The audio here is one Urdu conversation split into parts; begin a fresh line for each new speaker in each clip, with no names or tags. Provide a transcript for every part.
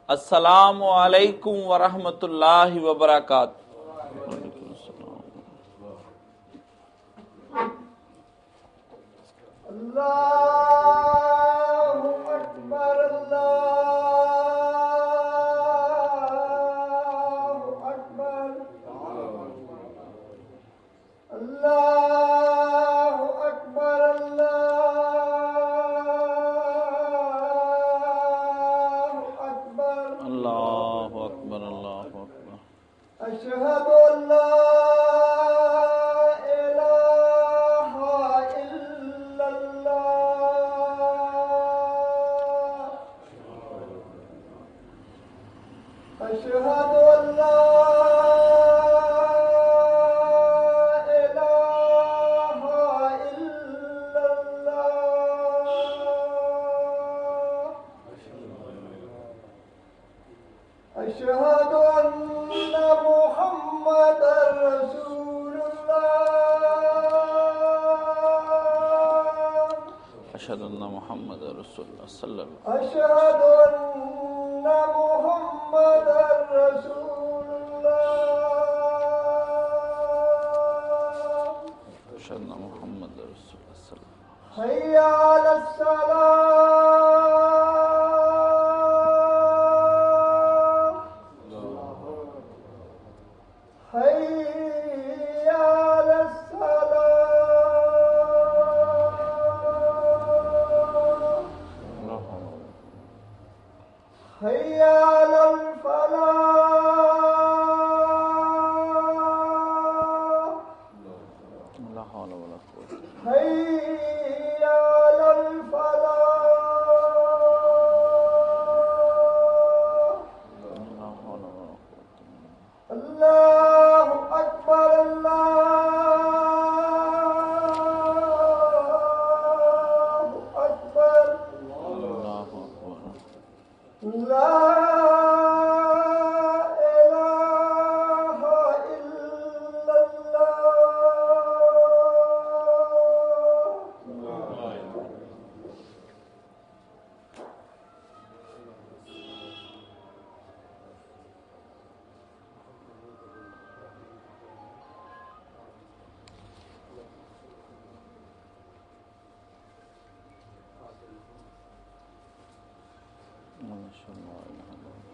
السلام علیکم ورحمۃ اللہ وبرکاتہ۔
اللہ اکبر، اللہ اکبر، اللہ اکبر، اللہ اکبر،
اللہ اکبر، اللہ اکبر۔
اشہد ان لا الہ الا اللہ، اشہد ان لا الہ الا اللہ، اشہد ان محمد رسول اللہ،
اشہد ان محمد رسول اللہ صلی اللہ
اشہد ان محمد رسول اللہ،
اشہد ان محمد رسول اللہ صلی اللہ
حی علی الصلاۃ، حی علی الصلاۃ، حی علی الفلاح،
لا حول ولا قوة
حی علی الفلاح،
لا حول ولا قوة
اللہ اکبر، اللہ اکبر،
اللہ اکبر۔
لا الہ الا اللہ۔
ماشاء اللہ، الہ الا اللہ۔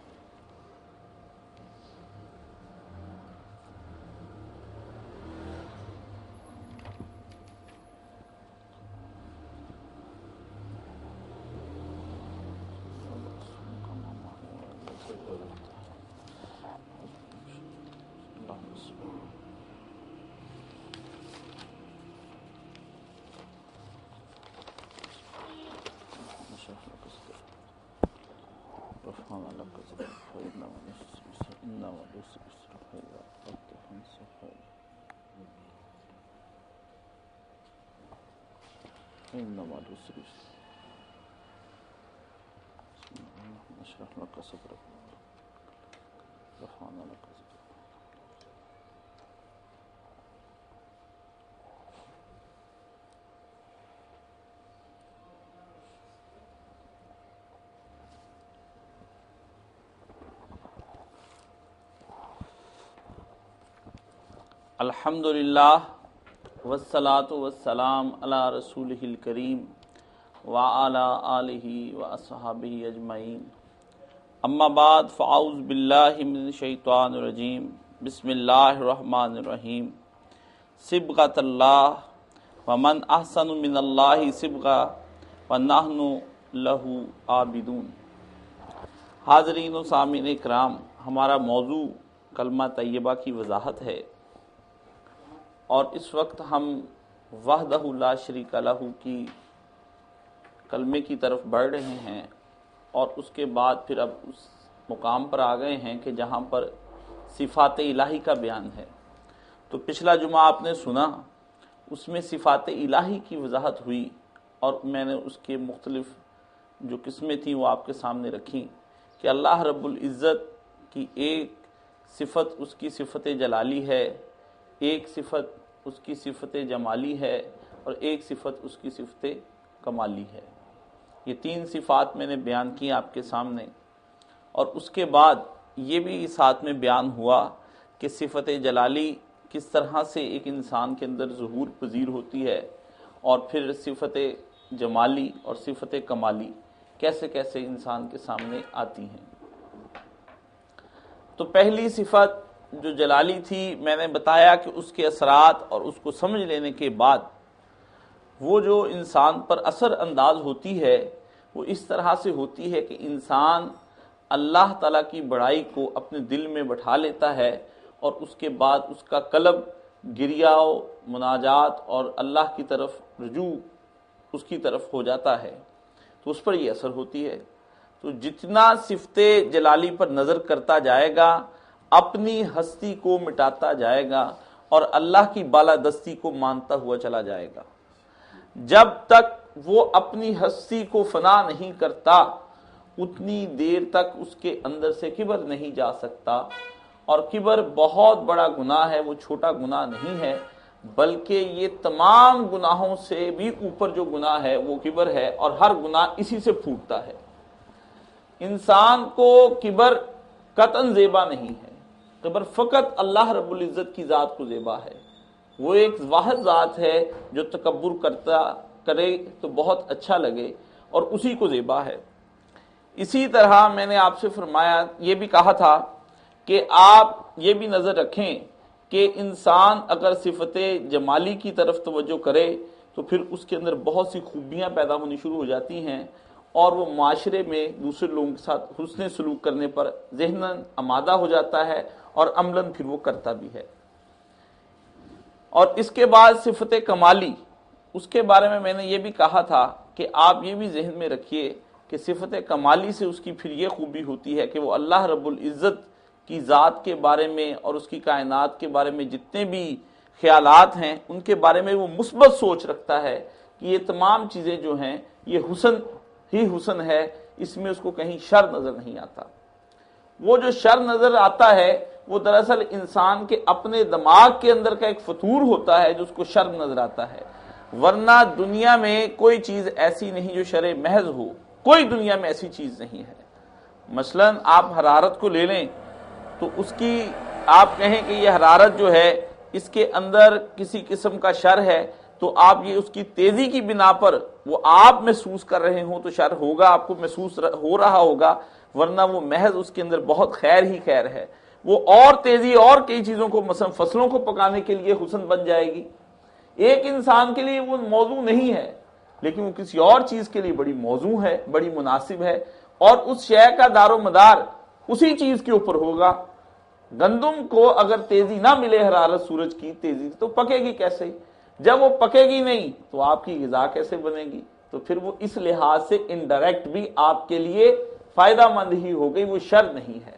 الحمدللہ والصلاة والسلام علی رسولہ الکریم وعلی آلہ واصحابہ اجمعین، اما بعد فاعوذ باللہ من الشیطان الرجیم، بسم اللہ الرحمن الرحیم۔ صبغۃ اللہ ومن احسن من اللہ صبغہ ونحن لہ عابدون۔ حاضرین و سامعین اکرام، ہمارا موضوع کلمہ طیبہ کی وضاحت ہے، اور اس وقت ہم وحدہ لا شریک لہ کی کلمے کی طرف بڑھ رہے ہیں، اور اس کے بعد پھر اب اس مقام پر آ گئے ہیں کہ جہاں پر صفات الہی کا بیان ہے۔ تو پچھلا جمعہ آپ نے سنا، اس میں صفات الہی کی وضاحت ہوئی، اور میں نے اس کے مختلف جو قسمیں تھیں وہ آپ کے سامنے رکھیں کہ اللہ رب العزت کی ایک صفت اس کی صفت جلالی ہے، ایک صفت اس کی صفت جمالی ہے، اور ایک صفت اس کی صفت کمالی ہے۔ یہ تین صفات میں نے بیان کی آپ کے سامنے، اور اس کے بعد یہ بھی ساتھ میں بیان ہوا کہ صفت جلالی کس طرح سے ایک انسان کے اندر ظہور پذیر ہوتی ہے، اور پھر صفت جمالی اور صفت کمالی کیسے کیسے انسان کے سامنے آتی ہیں۔ تو پہلی صفت جو جلالی تھی، میں نے بتایا کہ اس کے اثرات اور اس کو سمجھ لینے کے بعد وہ جو انسان پر اثر انداز ہوتی ہے وہ اس طرح سے ہوتی ہے کہ انسان اللہ تعالیٰ کی بڑائی کو اپنے دل میں بٹھا لیتا ہے، اور اس کے بعد اس کا قلب گریہ و مناجات اور اللہ کی طرف رجوع اس کی طرف ہو جاتا ہے، تو اس پر یہ اثر ہوتی ہے۔ تو جتنا صفت جلالی پر نظر کرتا جائے گا اپنی ہستی کو مٹاتا جائے گا اور اللہ کی بالادستی کو مانتا ہوا چلا جائے گا۔ جب تک وہ اپنی ہستی کو فنا نہیں کرتا اتنی دیر تک اس کے اندر سے کبر نہیں جا سکتا، اور کبر بہت بڑا گناہ ہے، وہ چھوٹا گناہ نہیں ہے، بلکہ یہ تمام گناہوں سے بھی اوپر جو گناہ ہے وہ کبر ہے، اور ہر گناہ اسی سے پھوٹتا ہے۔ انسان کو کبر قطعاً زیبا نہیں ہے، کبر فقط اللہ رب العزت کی ذات کو زیبا ہے۔ وہ ایک واحد ذات ہے جو تکبر کرے تو بہت اچھا لگے، اور اسی کو زیبا ہے۔ اسی طرح میں نے آپ سے فرمایا، یہ بھی کہا تھا کہ آپ یہ بھی نظر رکھیں کہ انسان اگر صفت جمالی کی طرف توجہ کرے تو پھر اس کے اندر بہت سی خوبیاں پیدا ہونی شروع ہو جاتی ہیں، اور وہ معاشرے میں دوسرے لوگوں کے ساتھ حسن سلوک کرنے پر ذہناً آمادہ ہو جاتا ہے، اور عملاً پھر وہ کرتا بھی ہے۔ اور اس کے بعد صفت کمالی، اس کے بارے میں نے یہ بھی کہا تھا کہ آپ یہ بھی ذہن میں رکھیے کہ صفت کمالی سے اس کی پھر یہ خوبی ہوتی ہے کہ وہ اللہ رب العزت کی ذات کے بارے میں اور اس کی کائنات کے بارے میں جتنے بھی خیالات ہیں ان کے بارے میں وہ مثبت سوچ رکھتا ہے کہ یہ تمام چیزیں جو ہیں یہ حسن ہی حسن ہے، اس میں اس کو کہیں شر نظر نہیں آتا۔ وہ جو شر نظر آتا ہے وہ دراصل انسان کے اپنے دماغ کے اندر کا ایک فطور ہوتا ہے جو اس کو شر نظر آتا ہے، ورنہ دنیا میں کوئی چیز ایسی نہیں جو شر محض ہو، کوئی دنیا میں ایسی چیز نہیں ہے۔ مثلا آپ حرارت کو لے لیں تو اس کی آپ کہیں کہ یہ حرارت جو ہے اس کے اندر کسی قسم کا شر ہے، تو آپ یہ اس کی تیزی کی بنا پر وہ آپ محسوس کر رہے ہوں تو شر ہوگا، آپ کو محسوس ہو رہا ہوگا، ورنہ وہ محض اس کے اندر بہت خیر ہی خیر ہے۔ وہ اور تیزی اور کئی چیزوں کو مثلا فصلوں کو پکانے کے لیے حسن بن جائے گی، ایک انسان کے لیے وہ موضوع نہیں ہے لیکن وہ کسی اور چیز کے لیے بڑی موضوع ہے، بڑی مناسب ہے، اور اس شے کا دار و مدار اسی چیز کے اوپر ہوگا۔ گندم کو اگر تیزی نہ ملے حرارت سورج کی تیزی تو پکے گی کیسے؟ جب وہ پکے گی نہیں تو آپ کی غذا کیسے بنے گی؟ تو پھر وہ اس لحاظ سے انڈائریکٹ بھی آپ کے لیے فائدہ مند ہی ہو گئی، وہ شر نہیں ہے۔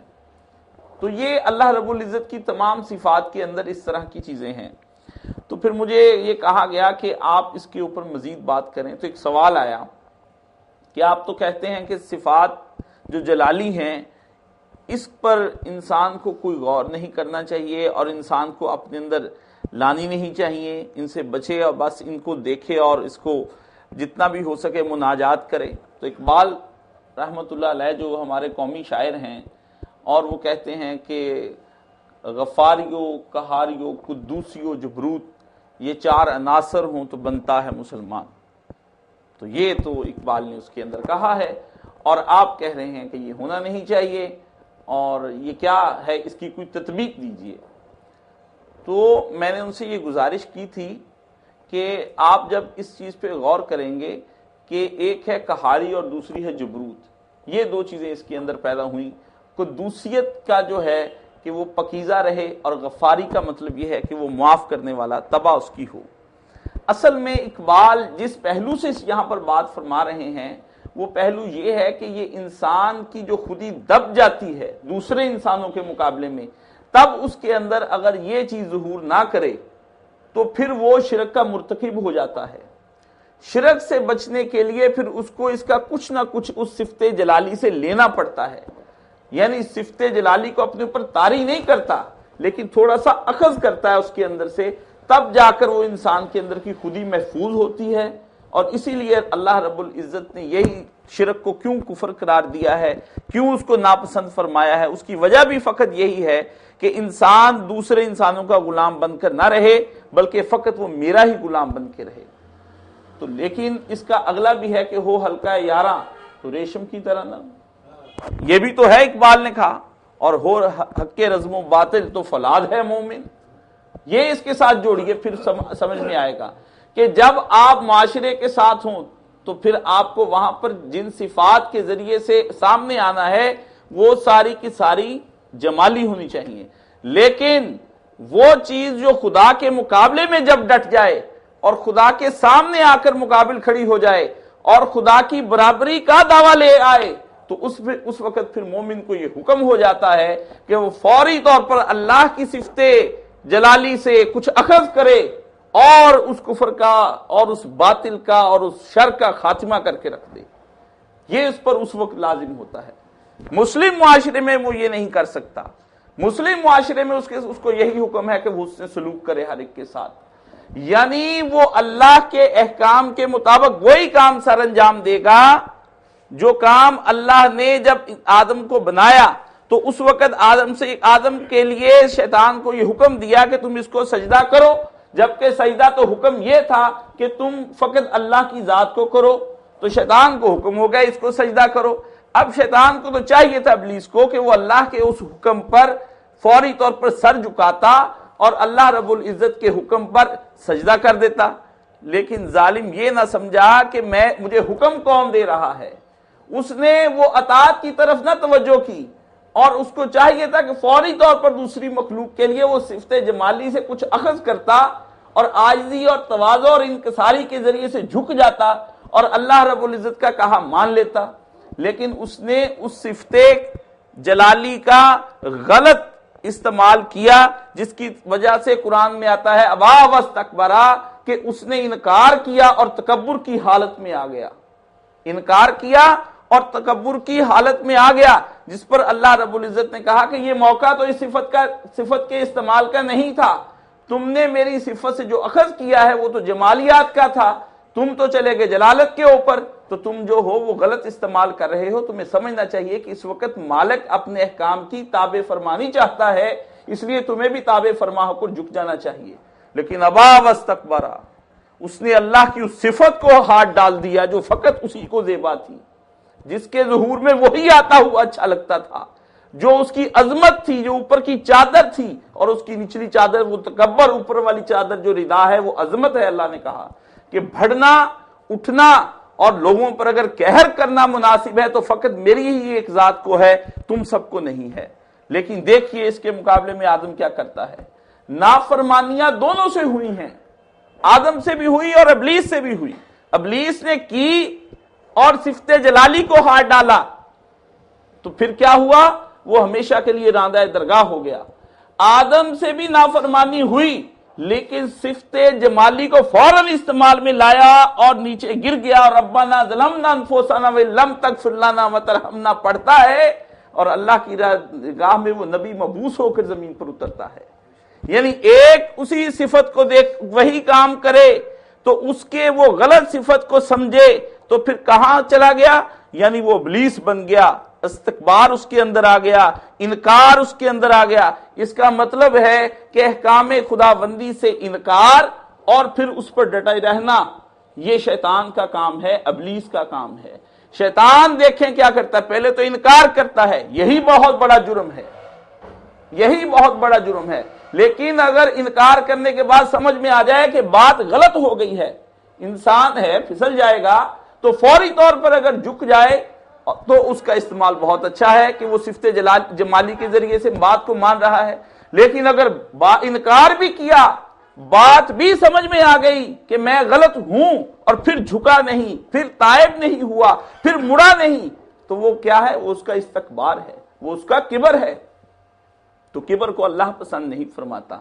تو یہ اللہ رب العزت کی تمام صفات کے اندر اس طرح کی چیزیں ہیں۔ تو پھر مجھے یہ کہا گیا کہ آپ اس کے اوپر مزید بات کریں، تو ایک سوال آیا کہ آپ تو کہتے ہیں کہ صفات جو جلالی ہیں اس پر انسان کو کوئی غور نہیں کرنا چاہیے اور انسان کو اپنے اندر لانی نہیں چاہیے، ان سے بچے اور بس ان کو دیکھے اور اس کو جتنا بھی ہو سکے مناجات کرے۔ تو اقبال رحمۃ اللہ علیہ جو ہمارے قومی شاعر ہیں، اور وہ کہتے ہیں کہ غفاریو قہاریو قدوسیو جبروت، یہ چار عناصر ہوں تو بنتا ہے مسلمان۔ تو یہ تو اقبال نے اس کے اندر کہا ہے، اور آپ کہہ رہے ہیں کہ یہ ہونا نہیں چاہیے، اور یہ کیا ہے، اس کی کوئی تطبیق دیجئے۔ تو میں نے ان سے یہ گزارش کی تھی کہ آپ جب اس چیز پہ غور کریں گے کہ ایک ہے قہاری اور دوسری ہے جبروت، یہ دو چیزیں اس کے اندر پیدا ہوئیں۔ قدوسیت کا جو ہے کہ وہ پکیزہ رہے، اور غفاری کا مطلب یہ ہے کہ وہ معاف کرنے والا تباہ اس کی ہو۔ اصل میں اقبال جس پہلو سے یہاں پر بات فرما رہے ہیں وہ پہلو یہ ہے کہ یہ انسان کی جو خودی دب جاتی ہے دوسرے انسانوں کے مقابلے میں، تب اس کے اندر اگر یہ چیز ظہور نہ کرے تو پھر وہ شرک کا مرتکب ہو جاتا ہے۔ شرک سے بچنے کے لیے پھر اس کو اس کا کچھ نہ کچھ اس صفت جلالی سے لینا پڑتا ہے، یعنی صفت جلالی کو اپنے اوپر طاری نہیں کرتا لیکن تھوڑا سا اخذ کرتا ہے اس کے اندر سے، تب جا کر وہ انسان کے اندر کی خودی محفوظ ہوتی ہے اور اسی لیے اللہ رب العزت نے یہی شرک کو کیوں کفر قرار دیا ہے، کیوں اس کو ناپسند فرمایا ہے، اس کی وجہ بھی فقط یہی ہے کہ انسان دوسرے انسانوں کا غلام بن کر نہ رہے بلکہ فقط وہ میرا ہی غلام بن کے رہے۔ تو لیکن اس کا اگلا بھی ہے کہ ہو ہلکا یاراں تو ریشم کی طرح نہ، یہ بھی تو ہے اقبال نے کہا، اور ہو حق رزم و باطل تو فولاد ہے مومن۔ یہ اس کے ساتھ جوڑیے پھر سمجھ میں آئے گا کہ جب آپ معاشرے کے ساتھ ہوں تو پھر آپ کو وہاں پر جن صفات کے ذریعے سے سامنے آنا ہے وہ ساری کی ساری جمالی ہونی چاہیے، لیکن وہ چیز جو خدا کے مقابلے میں جب ڈٹ جائے اور خدا کے سامنے آ کر مقابل کھڑی ہو جائے اور خدا کی برابری کا دعویٰ لے آئے تو اس وقت پھر مومن کو یہ حکم ہو جاتا ہے کہ وہ فوری طور پر اللہ کی صفت جلالی سے کچھ اخذ کرے اور اس کفر کا اور اس باطل کا اور اس شر کا خاتمہ کر کے رکھ دے۔ یہ اس پر اس وقت لازم ہوتا ہے۔ مسلم معاشرے میں وہ یہ نہیں کر سکتا۔ مسلم معاشرے میں اس کو یہی حکم ہے کہ وہ اس سے سلوک کرے ہر ایک کے ساتھ، یعنی وہ اللہ کے احکام کے مطابق وہی کام سر انجام دے گا جو کام اللہ نے جب آدم کو بنایا تو اس وقت آدم کے لیے شیطان کو یہ حکم دیا کہ تم اس کو سجدہ کرو، جبکہ سجدہ تو حکم یہ تھا کہ تم فقط اللہ کی ذات کو کرو، تو شیطان کو حکم ہو گیا اس کو سجدہ کرو۔ اب شیطان کو تو چاہیے تھا ابلیس کو کہ وہ اللہ کے اس حکم پر فوری طور پر سر جھکاتا اور اللہ رب العزت کے حکم پر سجدہ کر دیتا، لیکن ظالم یہ نہ سمجھا کہ مجھے حکم کون دے رہا ہے، اس نے وہ اطاعت کی طرف نہ توجہ کی، اور اس کو چاہیے تھا کہ فوری طور پر دوسری مخلوق کے لیے وہ صفت جمالی سے کچھ اخذ کرتا اور عاجزی اور تواضع اور انکساری کے ذریعے سے جھک جاتا اور اللہ رب العزت کا کہا مان لیتا، لیکن اس نے اس صفت جلالی کا غلط استعمال کیا، جس کی وجہ سے قرآن میں آتا ہے ابا واستکبرا، کہ اس نے انکار کیا اور تکبر کی حالت میں آ گیا، انکار کیا اور تکبر کی حالت میں آ گیا، جس پر اللہ رب العزت نے کہا کہ یہ موقع تو اس صفت کے استعمال کا نہیں تھا، تم نے میری صفت سے جو اخذ کیا ہے وہ تو جمالیات کا تھا، تم تو چلے گئے جلالت کے اوپر، تو تم جو ہو وہ غلط استعمال کر رہے ہو۔ تمہیں سمجھنا چاہیے کہ اس وقت مالک اپنے احکام کی تابع فرمانی چاہتا ہے، اس لیے تمہیں بھی تابع فرما ہو کر جھک جانا چاہیے، لیکن ابا واستکبرا، اس نے اللہ کی اس صفت کو ہاتھ ڈال دیا جو فقط اسی کو زیبا تھی، جس کے ظہور میں وہی آتا ہوا اچھا لگتا تھا، جو اس کی عظمت تھی، جو اوپر کی چادر تھی، اور اس کی نچلی چادر وہ تکبر، اوپر والی چادر جو ردا ہے وہ عظمت ہے۔ اللہ نے کہا کہ بڑھنا اٹھنا اور لوگوں پر اگر قہر کرنا مناسب ہے تو فقط میری ہی ایک ذات کو ہے، تم سب کو نہیں ہے۔ لیکن دیکھیے اس کے مقابلے میں آدم کیا کرتا ہے، نافرمانیاں دونوں سے ہوئی ہیں، آدم سے بھی ہوئی اور ابلیس سے بھی ہوئی۔ ابلیس نے کی اور صفت جلالی کو ہاتھ ڈالا تو پھر کیا ہوا، وہ ہمیشہ کے لیے راندہ درگاہ ہو گیا۔ آدم سے بھی نافرمانی ہوئی لیکن صفت جمالی کو فوراً استعمال میں لایا اور نیچے گر گیا، اور ربنا ظلمنا انفسنا وان لم تغفر لنا وترحمنا پڑھتا ہے، اور اللہ کی راہ میں وہ نبی مبعوث ہو کر زمین پر اترتا ہے۔ یعنی ایک اسی صفت کو دیکھ وہی کام کرے تو اس کے وہ غلط صفت کو سمجھے تو پھر کہاں چلا گیا، یعنی وہ ابلیس بن گیا، استکبار اس کے اندر آ گیا، انکار اس کے اندر آ گیا۔ اس کا مطلب ہے کہ احکام خداوندی سے انکار اور پھر اس پر ڈٹے رہنا یہ شیطان کا کام ہے، ابلیس کا کام ہے۔ شیطان دیکھیں کیا کرتا ہے، پہلے تو انکار کرتا ہے، یہی بہت بڑا جرم ہے، یہی بہت بڑا جرم ہے، لیکن اگر انکار کرنے کے بعد سمجھ میں آ جائے کہ بات غلط ہو گئی ہے، انسان ہے پھسل جائے گا، تو فوری طور پر اگر جھک جائے تو اس کا استعمال بہت اچھا ہے کہ وہ صفت جمالی کے ذریعے سے بات کو مان رہا ہے۔ لیکن اگر انکار بھی کیا، بات بھی سمجھ میں آ گئی کہ میں غلط ہوں اور پھر جھکا نہیں، پھر تائب نہیں ہوا، پھر مڑا نہیں، تو وہ کیا ہے، وہ اس کا استکبار ہے، وہ اس کا کبر ہے۔ تو کبر کو اللہ پسند نہیں فرماتا۔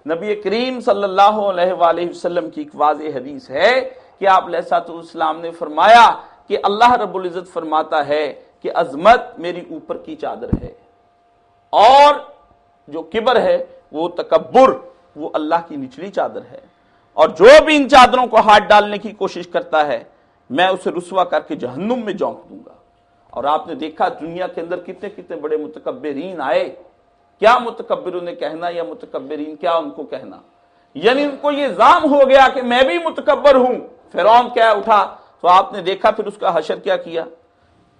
نبی کریم صلی اللہ علیہ وآلہ وسلم کی ایک واضح حدیث ہے کہ آپ علیہ الصلوۃ والسلام نے فرمایا کہ اللہ رب العزت فرماتا ہے کہ عظمت میری اوپر کی چادر ہے، اور جو کبر ہے وہ تکبر وہ اللہ کی نچلی چادر ہے۔ اور جو بھی ان چادروں کو ہاتھ ڈالنے کی کوشش کرتا ہے میں اسے رسوا کر کے جہنم میں جھونک دوں گا۔ اور آپ نے دیکھا دنیا کے اندر کتنے کتنے بڑے متکبرین آئے، کیا متکبروں نے کہنا یا متکبرین کیا ان کو کہنا، یعنی ان کو یہ زام ہو گیا کہ میں بھی متکبر ہوں۔ فرعون کیا اٹھا تو آپ نے دیکھا پھر اس کا حشر کیا کیا،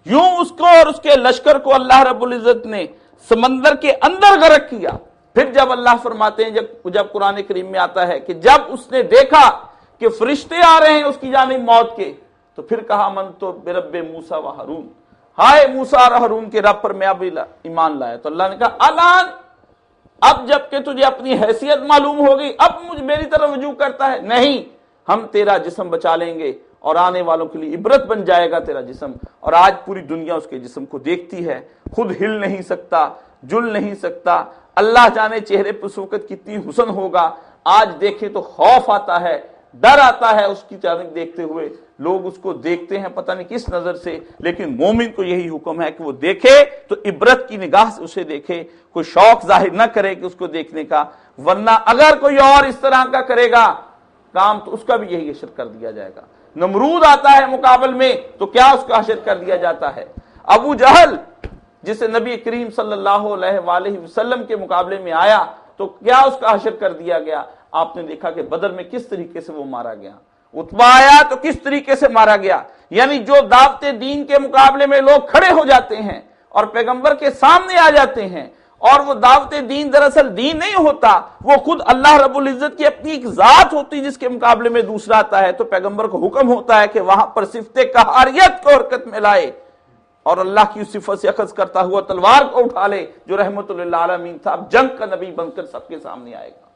یوں اس کو اور اس کے لشکر کو اللہ رب العزت نے سمندر کے اندر غرق کیا۔ پھر جب اللہ فرماتے ہیں جب قرآن کریم میں آتا ہے کہ جب اس نے دیکھا کہ فرشتے آ رہے ہیں اس کی جانب موت کے، تو پھر کہا من تو برب موسیٰ و ہارون، ہائے موسیٰ اور ہارون کے رب پر میں اب ایمان لایا۔ تو اللہ نے کہا الان، اب جب کہ تجھے اپنی حیثیت معلوم ہو گئی اب مجھ میری طرف رجوع کرتا ہے، نہیں، ہم تیرا جسم بچا لیں گے اور آنے والوں کے لیے عبرت بن جائے گا تیرا جسم۔ اور آج پوری دنیا اس کے جسم کو دیکھتی ہے، خود ہل نہیں سکتا، جل نہیں سکتا، اللہ جانے چہرے پر اس وقت کتنی حسن ہوگا۔ آج دیکھیں تو خوف آتا ہے، ڈر آتا ہے اس کی جانب دیکھتے ہوئے، لوگ اس کو دیکھتے ہیں پتہ نہیں کس نظر سے، لیکن مومن کو یہی حکم ہے کہ وہ دیکھے تو عبرت کی نگاہ سے اسے دیکھے، کوئی شوق ظاہر نہ کرے کہ اس کو دیکھنے کا، ورنہ اگر کوئی اور اس طرح کا کرے گا کام تو اس کا بھی یہی حشر کر دیا جائے گا۔ نمرود آتا ہے مقابل میں تو کیا اس کا حشر کر دیا جاتا ہے۔ ابو جہل جسے نبی کریم صلی اللہ علیہ وآلہ وسلم کے مقابلے میں آیا تو کیا اس کا حشر کر دیا گیا۔ آپ نے دیکھا کہ بدر میں کس طریقے سے وہ مارا گیا، عتبہ آیا تو کس طریقے سے مارا گیا۔ یعنی جو دعوت دین کے مقابلے میں لوگ کھڑے ہو جاتے ہیں اور پیغمبر کے سامنے آ جاتے ہیں، اور وہ دعوت دین دراصل دین نہیں ہوتا، وہ خود اللہ رب العزت کی اپنی ایک ذات ہوتی جس کے مقابلے میں دوسرا آتا ہے، تو پیغمبر کو حکم ہوتا ہے کہ وہاں پر صفت قہاریت کو حرکت میں لائے اور اللہ کی صفت سے اخذ کرتا ہوا تلوار کو اٹھا لے جو رحمت للعالمین تھا، اب جنگ کا نبی بن کر سب کے سامنے آئے گا۔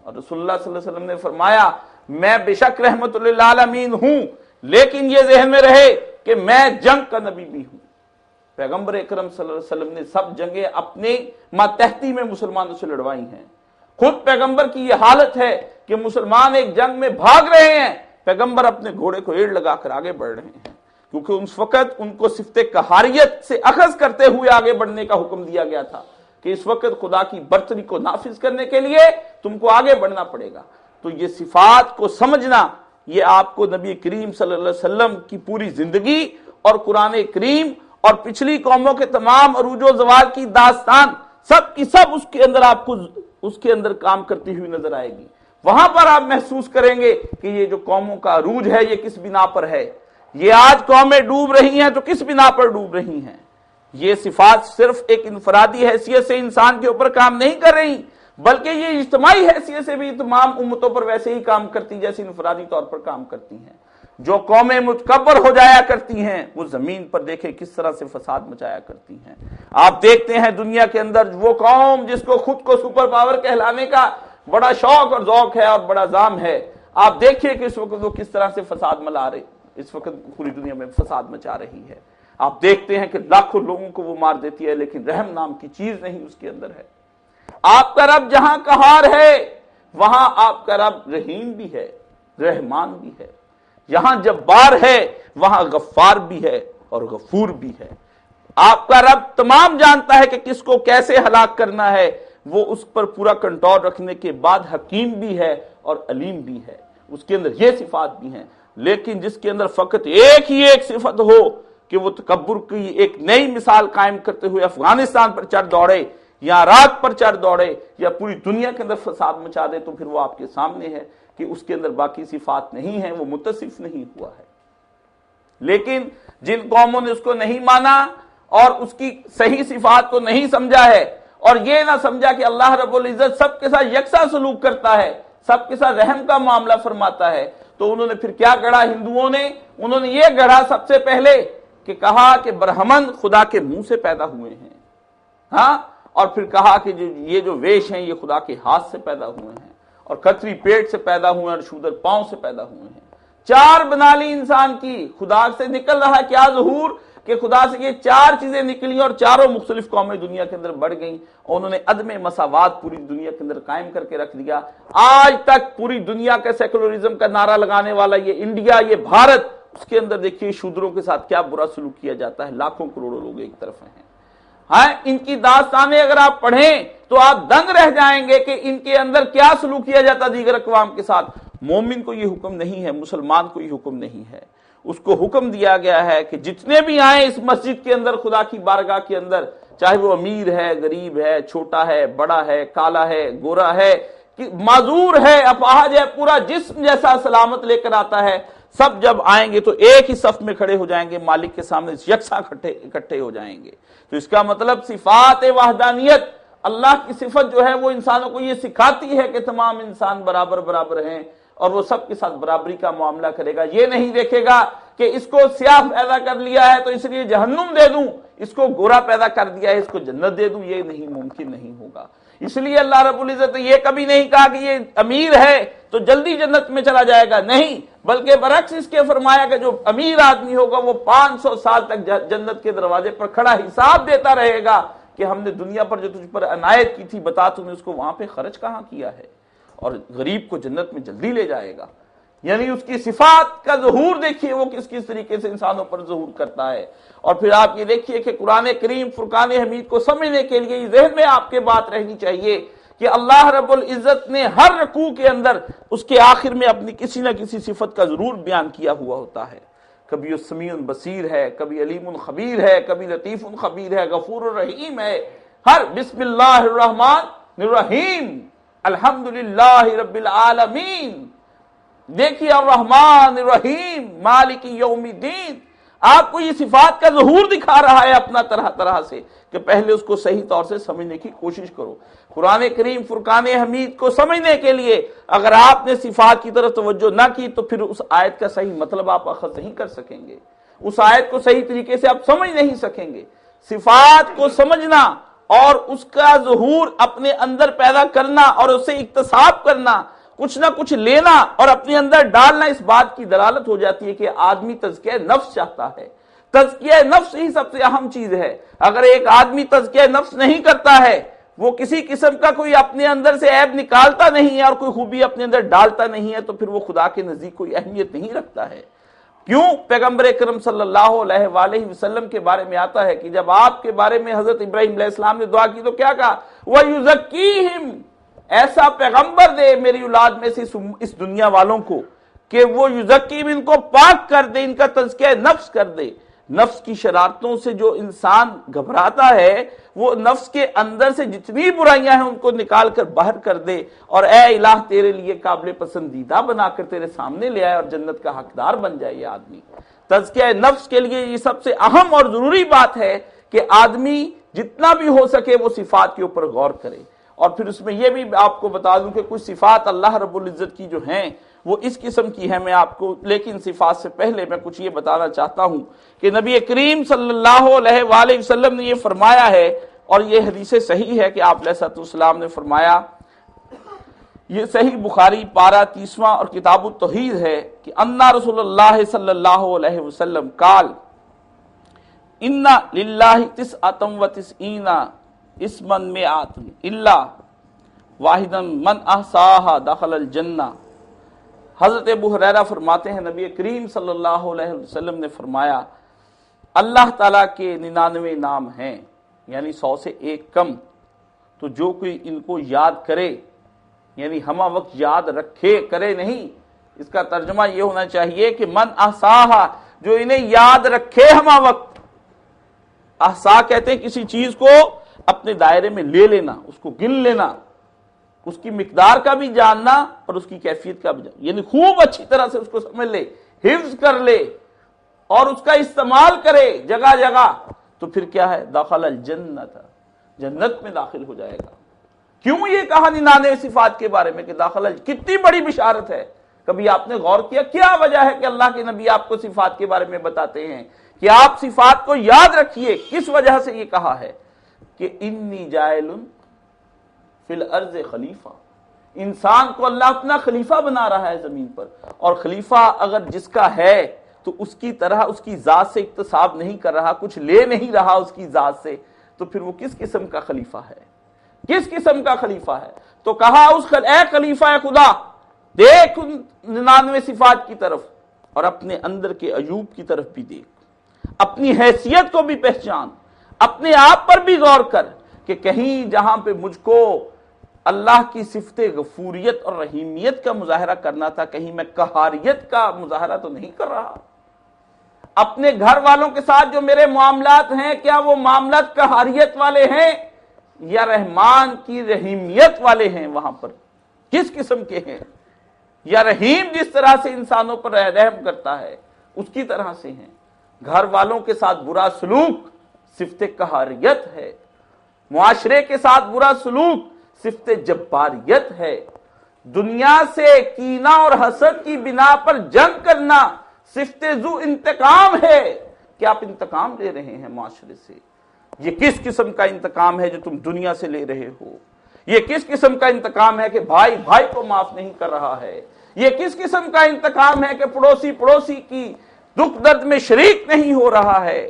اور رسول اللہ صلی اللہ علیہ وسلم نے فرمایا میں بے شک رحمت للعالمین ہوں، لیکن یہ ذہن میں رہے کہ میں جنگ کا نبی بھی ہوں۔ پیغمبر اکرم صلی اللہ علیہ وسلم نے سب جنگیں اپنے ماتحتی میں مسلمانوں سے لڑوائی ہیں۔ خود پیغمبر کی یہ حالت ہے کہ مسلمان ایک جنگ میں بھاگ رہے ہیں، پیغمبر اپنے گھوڑے کو ایڑ لگا کر آگے بڑھ رہے ہیں، کیونکہ اس وقت ان کو صفت قہاریت سے اخذ کرتے ہوئے آگے بڑھنے کا حکم دیا گیا تھا کہ اس وقت خدا کی برتری کو نافذ کرنے کے لیے تم کو آگے بڑھنا پڑے گا۔ تو یہ صفات کو سمجھنا، یہ آپ کو نبی کریم صلی اللہ علیہ وسلم کی پوری زندگی اور قرآن کریم اور پچھلی قوموں کے تمام عروج و زوال کی داستان سب کی سب اس کے اندر آپ کو اس کے اندر کام کرتی ہوئی نظر آئے گی۔ وہاں پر آپ محسوس کریں گے کہ یہ جو قوموں کا عروج ہے یہ کس بنا پر ہے، یہ آج قومیں ڈوب رہی ہیں تو کس بنا پر ڈوب رہی ہیں۔ یہ صفات صرف ایک انفرادی حیثیت سے انسان کے اوپر کام نہیں کر رہی، بلکہ یہ اجتماعی حیثیت سے بھی تمام امتوں پر ویسے ہی کام کرتی جیسے انفرادی طور پر کام کرتی ہیں۔ جو قومیں متکبر ہو جایا کرتی ہیں وہ زمین پر دیکھیں کس طرح سے فساد مچایا کرتی ہیں۔ آپ دیکھتے ہیں دنیا کے اندر وہ قوم جس کو خود کو سپر پاور کہلانے کا بڑا شوق اور ذوق ہے اور بڑا زام ہے، آپ دیکھیے کہ اس وقت وہ کس طرح سے فساد ملا رہے، اس وقت پوری دنیا میں فساد مچا رہی ہے۔ آپ دیکھتے ہیں کہ لاکھوں لوگوں کو وہ مار دیتی ہے لیکن رحم نام کی چیز نہیں اس کے اندر ہے۔ آپ کا رب جہاں قہار ہے وہاں آپ کا رب رحیم بھی ہے، رحمان بھی ہے، یہاں جبار ہے وہاں غفار بھی ہے اور غفور بھی ہے۔ آپ کا رب تمام جانتا ہے کہ کس کو کیسے ہلاک کرنا ہے، وہ اس پر پورا کنٹرول رکھنے کے بعد حکیم بھی ہے اور علیم بھی ہے، اس کے اندر یہ صفات بھی ہیں۔ لیکن جس کے اندر فقط ایک ہی ایک صفت ہو کہ وہ تکبر کی ایک نئی مثال قائم کرتے ہوئے افغانستان پر چڑھ دوڑے یا عراق پر چڑھ دوڑے یا پوری دنیا کے اندر فساد مچا دے، تو پھر وہ آپ کے سامنے ہے کہ اس کے اندر باقی صفات نہیں ہیں، وہ متصف نہیں ہوا ہے۔ لیکن جن قوموں نے اس کو نہیں مانا اور اس کی صحیح صفات کو نہیں سمجھا ہے اور یہ نہ سمجھا کہ اللہ رب العزت سب کے ساتھ یکساں سلوک کرتا ہے، سب کے ساتھ رحم کا معاملہ فرماتا ہے، تو انہوں نے پھر کیا گڑھا ہندوؤں نے؟ انہوں نے یہ گڑھا سب سے پہلے کہ کہا کہ برہمن خدا کے منہ سے پیدا ہوئے ہیں، ہاں، اور پھر کہا کہ یہ جو ویش ہیں یہ خدا کے ہاتھ سے پیدا ہوئے ہیں، اور کتری پیٹ سے پیدا ہوئے ہیں اور شودر پاؤں سے پیدا ہوئے ہیں۔ چار بنا لی انسان کی، خدا سے نکل رہا کیا ظہور کہ خدا سے یہ چار چیزیں نکلی اور چاروں مختلف قومیں دنیا کے اندر بڑھ گئیں، اور انہوں نے عدم مساوات پوری دنیا کے اندر قائم کر کے رکھ دیا۔ آج تک پوری دنیا کے سیکولرزم کا نعرہ لگانے والا یہ انڈیا، یہ بھارت، اس کے اندر دیکھیے شودروں کے ساتھ کیا برا سلوک کیا جاتا ہے، لاکھوں کروڑوں لوگ ایک طرف ہیں۔ ہاں، ان کی داستانیں اگر آپ پڑھیں تو آپ دنگ رہ جائیں گے کہ ان کے اندر کیا سلوک کیا جاتا دیگر اقوام کے ساتھ۔ مومن کو یہ حکم نہیں ہے، مسلمان کو یہ حکم نہیں ہے۔ اس کو حکم دیا گیا ہے کہ جتنے بھی آئیں اس مسجد کے اندر، خدا کی بارگاہ کے اندر، چاہے وہ امیر ہے، غریب ہے، چھوٹا ہے، بڑا ہے، کالا ہے، گورا ہے، معذور ہے، اپاہج ہے، پورا جسم جیسا سلامت لے کر آتا ہے، سب جب آئیں گے تو ایک ہی صف میں کھڑے ہو جائیں گے، مالک کے سامنے یکساں اکٹھے ہو جائیں گے۔ تو اس کا مطلب صفات وحدانیت، اللہ کی صفت جو ہے وہ انسانوں کو یہ سکھاتی ہے کہ تمام انسان برابر برابر ہیں اور وہ سب کے ساتھ برابری کا معاملہ کرے گا۔ یہ نہیں دیکھے گا کہ اس کو سیاہ پیدا کر لیا ہے تو اس لیے جہنم دے دوں، اس کو گورا پیدا کر دیا ہے اس کو جنت دے دوں، یہ نہیں، ممکن نہیں ہوگا۔ اس لیے اللہ رب العزت نے یہ کبھی نہیں کہا کہ یہ امیر ہے تو جلدی جنت میں چلا جائے گا، نہیں، بلکہ برعکس اس کے فرمایا کہ جو امیر آدمی ہوگا وہ 500 سال تک جنت کے دروازے پر کھڑا حساب دیتا رہے گا کہ ہم نے دنیا پر جو تجھ پر عنایت کی تھی بتا تم نے اس کو وہاں پہ خرچ کہاں کیا ہے، اور غریب کو جنت میں جلدی لے جائے گا۔ یعنی اس کی صفات کا ظہور دیکھیے وہ کس کس طریقے سے انسانوں پر ظہور کرتا ہے۔ اور پھر آپ یہ دیکھیے کہ قرآن کریم فرقان حمید کو سمجھنے کے لیے یہ ذہن میں آپ کے بات رہنی چاہیے کہ اللہ رب العزت نے ہر رکوع کے اندر اس کے آخر میں اپنی کسی نہ کسی صفت کا ضرور بیان کیا ہوا ہوتا ہے۔ کبھی وہ سمیع بصیر ہے، کبھی علیم خبیر ہے، کبھی لطیف خبیر ہے، غفور الرحیم ہے۔ ہر بسم اللہ الرحمن الرحیم الحمدللہ رب العالمین، دیکھیے الرحمن الرحیم مالک یوم الدین، آپ کو یہ صفات کا ظہور دکھا رہا ہے اپنا طرح طرح سے، کہ پہلے اس کو صحیح طور سے سمجھنے کی کوشش کرو۔ قرآن کریم فرقان حمید کو سمجھنے کے لیے اگر آپ نے صفات کی طرف توجہ نہ کی تو پھر اس آیت کا صحیح مطلب آپ اخذ نہیں کر سکیں گے، اس آیت کو صحیح طریقے سے آپ سمجھ نہیں سکیں گے۔ صفات کو سمجھنا اور اس کا ظہور اپنے اندر پیدا کرنا اور اسے اکتساب کرنا، کچھ نہ کچھ لینا اور اپنے اندر ڈالنا، اس بات کی دلالت ہو جاتی ہے کہ آدمی تزکیہ نفس چاہتا ہے۔ تزکیہ نفس ہی سب سے اہم چیز ہے۔ اگر ایک آدمی تزکیہ نفس نہیں کرتا ہے، وہ کسی قسم کا کوئی اپنے اندر سے عیب نکالتا نہیں ہے اور کوئی خوبی اپنے اندر ڈالتا نہیں ہے، تو پھر وہ خدا کے نزدیک کوئی اہمیت نہیں رکھتا ہے۔ کیوں؟ پیغمبر اکرم صلی اللہ علیہ وآلہ وسلم کے بارے میں آتا ہے کہ جب آپ کے بارے میں حضرت ابراہیم علیہ السلام نے دعا کی تو کیا کہا؟ وَيُزَكِّيهِمْ، ایسا پیغمبر دے میری اولاد میں سے اس دنیا والوں کو کہ وہ یزکیم، ان کو پاک کر دے، ان کا تزکیہ نفس کر دے۔ نفس کی شرارتوں سے جو انسان گھبراتا ہے، وہ نفس کے اندر سے جتنی برائیاں ہیں ان کو نکال کر باہر کر دے، اور اے الہ تیرے لیے قابل پسندیدہ بنا کر تیرے سامنے لے آئے اور جنت کا حقدار بن جائے یہ آدمی۔ تزکیہ نفس کے لیے یہ سب سے اہم اور ضروری بات ہے کہ آدمی جتنا بھی ہو سکے وہ صفات کے اوپر غور کرے۔ اور پھر اس میں یہ بھی آپ کو بتا دوں کہ کچھ صفات اللہ رب العزت کی جو ہیں وہ اس قسم کی ہیں، میں آپ کو لیکن صفات سے پہلے میں کچھ یہ بتانا چاہتا ہوں کہ نبی کریم صلی اللہ علیہ وآلہ وسلم نے یہ فرمایا ہے، اور یہ حدیث صحیح ہے کہ آپ علیہ السلام نے فرمایا، یہ صحیح بخاری پارہ 30واں اور کتاب التوحید ہے کہ ان رسول اللہ صلی اللہ علیہ وسلم قال ان للہ 99 اسما مئات الا واحدا من احصاها دخل الجنہ۔ حضرت ابو ہریرہ فرماتے ہیں نبی کریم صلی اللہ علیہ وسلم نے فرمایا اللہ تعالیٰ کے 99 نام ہیں، یعنی 100 سے ایک کم، تو جو کوئی ان کو یاد کرے، یعنی ہمہ وقت یاد رکھے، کرے نہیں، اس کا ترجمہ یہ ہونا چاہیے کہ من احصاہا، جو انہیں یاد رکھے ہمہ وقت۔ احصا کہتے ہیں کسی چیز کو اپنے دائرے میں لے لینا، اس کو گن لینا، اس کی مقدار کا بھی جاننا اور اس کی کیفیت کا بھی جاننا، یعنی خوب اچھی طرح سے اس کو سمجھ لے، حفظ کر لے اور اس کا استعمال کرے جگہ جگہ، تو پھر کیا ہے؟ دخل الجنت، جنت میں داخل ہو جائے گا۔ کیوں یہ کہا 99 صفات کے بارے میں کہ داخل کتنی بڑی بشارت ہے؟ کبھی آپ نے غور کیا کیا وجہ ہے کہ اللہ کے نبی آپ کو صفات کے بارے میں بتاتے ہیں کہ آپ صفات کو یاد رکھیے؟ کس وجہ سے یہ کہا ہے کہ انی جاعل فی الارض خلیفہ، انسان کو اللہ اپنا خلیفہ بنا رہا ہے زمین پر، اور خلیفہ اگر جس کا ہے تو اس کی طرح اس کی ذات سے اکتساب نہیں کر رہا، کچھ لے نہیں رہا اس کی ذات سے، تو پھر وہ کس قسم کا خلیفہ ہے؟ کس قسم کا خلیفہ ہے؟ تو کہا اے خلیفہ خدا دیکھ 99 صفات کی طرف اور اپنے اندر کے عیوب کی طرف بھی دیکھ، اپنی حیثیت کو بھی پہچان، اپنے آپ پر بھی غور کر کہ کہیں جہاں پہ مجھ کو اللہ کی صفت غفوریت اور رحیمیت کا مظاہرہ کرنا تھا، کہیں میں قہاریت کا مظاہرہ تو نہیں کر رہا۔ اپنے گھر والوں کے ساتھ جو میرے معاملات ہیں، کیا وہ معاملات قہاریت والے ہیں یا رحمان کی رحیمیت والے ہیں؟ وہاں پر کس قسم کے ہیں؟ یا رحیم جس طرح سے انسانوں پر رحم کرتا ہے اس کی طرح سے ہیں؟ گھر والوں کے ساتھ برا سلوک صفت قہاریت ہے، معاشرے کے ساتھ برا سلوک صفت جباریت ہے، دنیا سے کینہ اور حسد کی بنا پر جنگ کرنا صفت ذو انتقام ہے کہ آپ انتقام لے رہے ہیں معاشرے سے۔ یہ کس قسم کا انتقام ہے جو تم دنیا سے لے رہے ہو؟ یہ کس قسم کا انتقام ہے کہ بھائی بھائی کو معاف نہیں کر رہا ہے؟ یہ کس قسم کا انتقام ہے کہ پڑوسی پڑوسی کی دکھ درد میں شریک نہیں ہو رہا ہے؟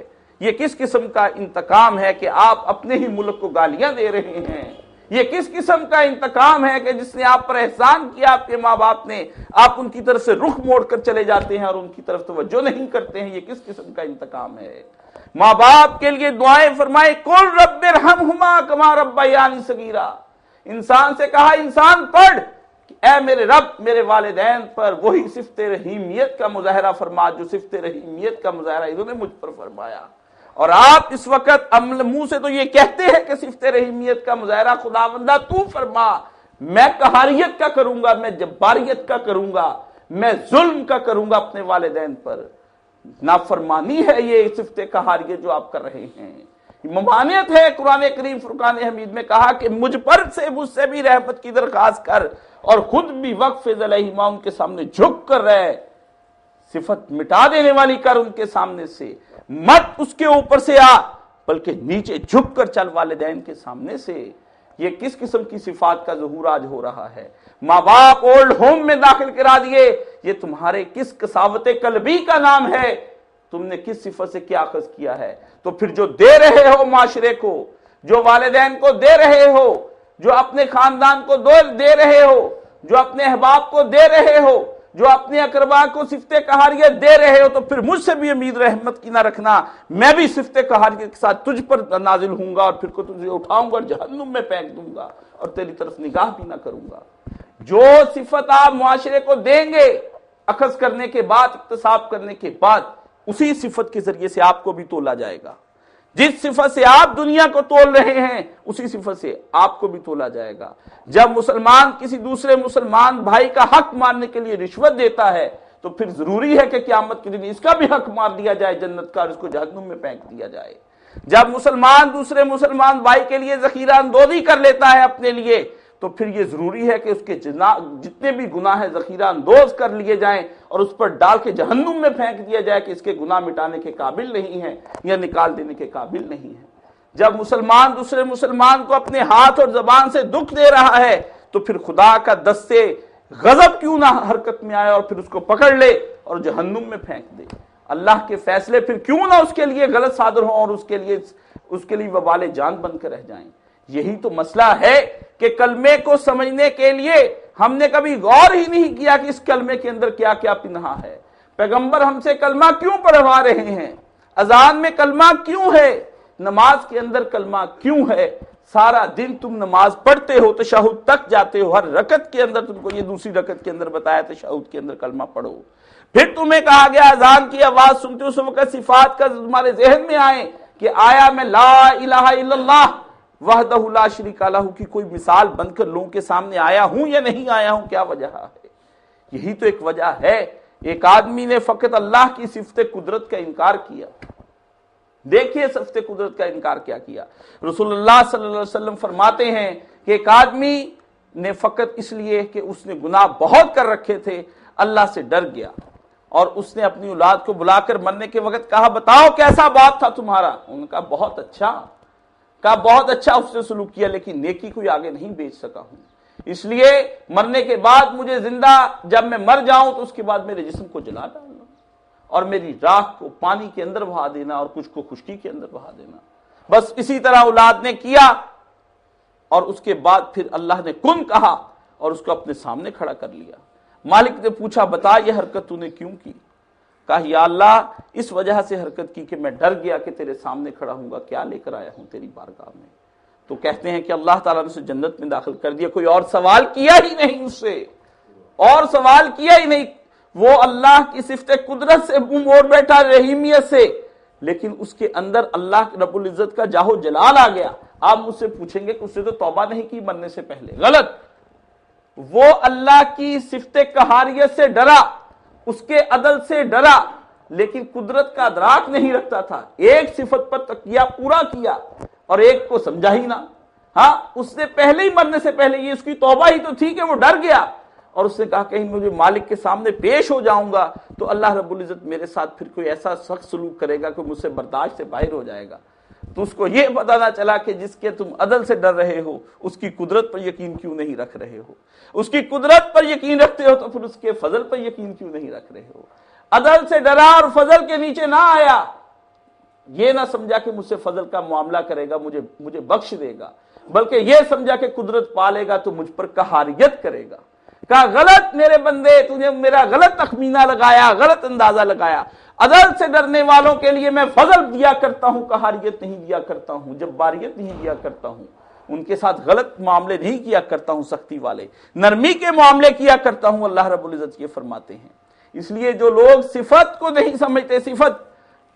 یہ کس قسم کا انتقام ہے کہ آپ اپنے ہی ملک کو گالیاں دے رہے ہیں؟ یہ کس قسم کا انتقام ہے کہ جس نے آپ پر احسان کیا، آپ کے ماں باپ نے، آپ ان کی طرف سے رخ موڑ کر چلے جاتے ہیں اور ان کی طرف توجہ نہیں کرتے ہیں؟ یہ کس قسم کا انتقام ہے؟ ماں باپ کے لیے دعائیں فرمائے، قل رب ارحمہما کما ربیانی صغیرا۔ انسان سے کہا انسان پڑھ کہ اے میرے رب میرے والدین پر وہی صفت رحیمیت کا مظاہرہ فرما جو صفت رحیمیت کا مظاہرہ انہوں نے مجھ پر فرمایا۔ اور آپ اس وقت منہ سے تو یہ کہتے ہیں کہ صفت رحیمیت کا مظاہرہ خداوندہ تو فرما، میں قہاریت کا کروں گا، میں جباریت کا کروں گا، میں ظلم کا کروں گا اپنے والدین پر۔ نافرمانی ہے یہ صفت قہاریت جو آپ کر رہے ہیں، ممانعت ہے۔ قرآن کریم فرقان حمید میں کہا کہ مجھ سے بھی رحمت کی درخواست کر، اور خود بھی وقف علیہما ان کے سامنے جھک کر رہے، صفت مٹا دینے والی کر ان کے سامنے سے، مت اس کے اوپر سے آ بلکہ نیچے جھک کر چل والدین کے سامنے سے۔ یہ کس قسم کی صفات کا ظہور آج ہو رہا ہے؟ ماں باپ اولڈ ہوم میں داخل کرا دیے، یہ تمہارے کس قساوت قلبی کا نام ہے؟ تم نے کس صفت سے کیا اخذ کیا ہے؟ تو پھر جو دے رہے ہو معاشرے کو، جو والدین کو دے رہے ہو، جو اپنے خاندان کو دے رہے ہو، جو اپنے احباب کو دے رہے ہو، جو اپنے اقربا کو صفت قہاریت دے رہے ہو، تو پھر مجھ سے بھی امید رحمت کی نہ رکھنا، میں بھی صفت قہاریت کے ساتھ تجھ پر نازل ہوں گا اور پھر کو تجھے اٹھاؤں گا اور جہنم میں پھینک دوں گا اور تیری طرف نگاہ بھی نہ کروں گا۔ جو صفت آپ معاشرے کو دیں گے اخذ کرنے کے بعد، اکتساب کرنے کے بعد، اسی صفت کے ذریعے سے آپ کو بھی تولا جائے گا۔ جس صفت سے آپ دنیا کو تول رہے ہیں اسی صفت سے آپ کو بھی تولا جائے گا۔ جب مسلمان کسی دوسرے مسلمان بھائی کا حق مارنے کے لیے رشوت دیتا ہے تو پھر ضروری ہے کہ قیامت کے دن اس کا بھی حق مار دیا جائے جنت کا، اور اس کو جہنم میں پھینک دیا جائے۔ جب مسلمان دوسرے مسلمان بھائی کے لیے ذخیرہ اندوزی کر لیتا ہے اپنے لیے تو پھر یہ ضروری ہے کہ اس کے جتنے بھی گناہ ہیں ذخیرہ اندوز کر لیے جائیں اور اس پر ڈال کے جہنم میں پھینک دیا جائے کہ اس کے گناہ مٹانے کے قابل نہیں ہیں یا نکال دینے کے قابل نہیں ہیں۔ جب مسلمان دوسرے مسلمان کو اپنے ہاتھ اور زبان سے دکھ دے رہا ہے تو پھر خدا کا دستے غضب کیوں نہ حرکت میں آئے اور پھر اس کو پکڑ لے اور جہنم میں پھینک دے۔ اللہ کے فیصلے پھر کیوں نہ اس کے لیے غلط صادر ہوں اور اس کے لیے وبال جان بن کر رہ جائیں۔ یہی تو مسئلہ ہے کہ کلمے کو سمجھنے کے لیے ہم نے کبھی غور ہی نہیں کیا کہ اس کلمے کے اندر کیا کیا پنہا ہے۔ پیغمبر ہم سے کلمہ کیوں پڑھوا رہے ہیں؟ اذان میں کلمہ کیوں ہے؟ نماز کے اندر کلمہ کیوں ہے؟ سارا دن تم نماز پڑھتے ہو، تشہد تک جاتے ہو، ہر رکعت کے اندر تم کو یہ دوسری رکعت کے اندر بتایا تشہد کے اندر کلمہ پڑھو۔ پھر تمہیں کہا گیا اذان کی آواز سنتے اس وقت صفات کا تمہارے ذہن میں آئے کہ آیا میں لا الہ الا اللہ وحدہ لا شریک لہ کی کوئی مثال بن کر لوگوں کے سامنے آیا ہوں یا نہیں آیا ہوں؟ کیا وجہ ہے؟ یہی تو ایک وجہ ہے۔ ایک آدمی نے فقط اللہ کی صفت قدرت کا انکار کیا۔ دیکھیے صفت قدرت کا انکار کیا کیا۔ رسول اللہ صلی اللہ علیہ وسلم فرماتے ہیں کہ ایک آدمی نے فقط اس لیے کہ اس نے گناہ بہت کر رکھے تھے اللہ سے ڈر گیا اور اس نے اپنی اولاد کو بلا کر مرنے کے وقت کہا بتاؤ کیسا باپ تھا تمہارا؟ انہوں نے کہا بہت اچھا، بہت اچھا اس سے سلوک کیا لیکن نیکی کوئی آگے نہیں بیچ سکا ہوں، اس لیے مرنے کے بعد مجھے زندہ جب میں مر جاؤں تو اس کے بعد میرے جسم کو جلا ڈالنا اور میری راکھ کو پانی کے اندر بہا دینا اور کچھ کو خشکی کے اندر بہا دینا۔ بس اسی طرح اولاد نے کیا اور اس کے بعد پھر اللہ نے کن کہا اور اس کو اپنے سامنے کھڑا کر لیا۔ مالک نے پوچھا بتا یہ حرکت تو نے کیوں کی؟ کہا یا اللہ اس وجہ سے حرکت کی کہ میں ڈر گیا کہ تیرے سامنے کھڑا ہوں گا، کیا لے کر آیا ہوں تیری بارگاہ میں۔ تو کہتے ہیں کہ اللہ تعالیٰ نے اسے جنت میں داخل کر دیا، کوئی اور سوال کیا ہی نہیں اس سے، اور سوال کیا ہی نہیں، وہ اللہ کی صفت قدرت سے منہ موڑ بیٹھا، رحیمیت سے، لیکن اس کے اندر اللہ رب العزت کا جاہ و جلال آ گیا۔ آپ مجھ سے پوچھیں گے کہ اس نے تو توبہ نہیں کی مرنے سے پہلے، غلط، وہ اللہ کی صفت قہاریت سے ڈرا، اس کے عدل سے ڈرا، لیکن قدرت کا ادراک نہیں رکھتا تھا، ایک صفت پر تکیہ پورا کیا اور ایک کو سمجھا ہی نہ۔ ہاں، اس سے پہلے ہی مرنے سے پہلے یہ اس کی توبہ ہی تو تھی کہ وہ ڈر گیا اور اس نے کہا کہیں مجھے مالک کے سامنے پیش ہو جاؤں گا تو اللہ رب العزت میرے ساتھ پھر کوئی ایسا سخت سلوک کرے گا کہ مجھ سے برداشت سے باہر ہو جائے گا۔ تو اس کو یہ پتہ نہ چلا کہ جس کے تم عدل سے ڈر رہے ہو اس کی قدرت پر یقین کیوں نہیں رکھ رہے ہو، اس کی قدرت پر یقین رکھتے ہو تو پھر اس کے فضل پر یقین کیوں نہیں رکھ رہے ہو۔ عدل سے ڈرا اور فضل کے نیچے نہ آیا، یہ نہ سمجھا کہ مجھ سے فضل کا معاملہ کرے گا، مجھے بخش دے گا، بلکہ یہ سمجھا کہ قدرت پالے گا تو مجھ پر قہاریت کرے گا۔ کہا غلط میرے بندے، تجھے میرا غلط تخمینہ لگایا، غلط اندازہ لگایا، عدل سے ڈرنے والوں کے لیے میں فضل دیا کرتا ہوں، قہاریت نہیں دیا کرتا ہوں، جباریت نہیں دیا کرتا ہوں، ان کے ساتھ غلط معاملے نہیں کیا کرتا ہوں، سختی والے نرمی کے معاملے کیا کرتا ہوں، اللہ رب العزت یہ فرماتے ہیں۔ اس لیے جو لوگ صفت کو نہیں سمجھتے، صفت،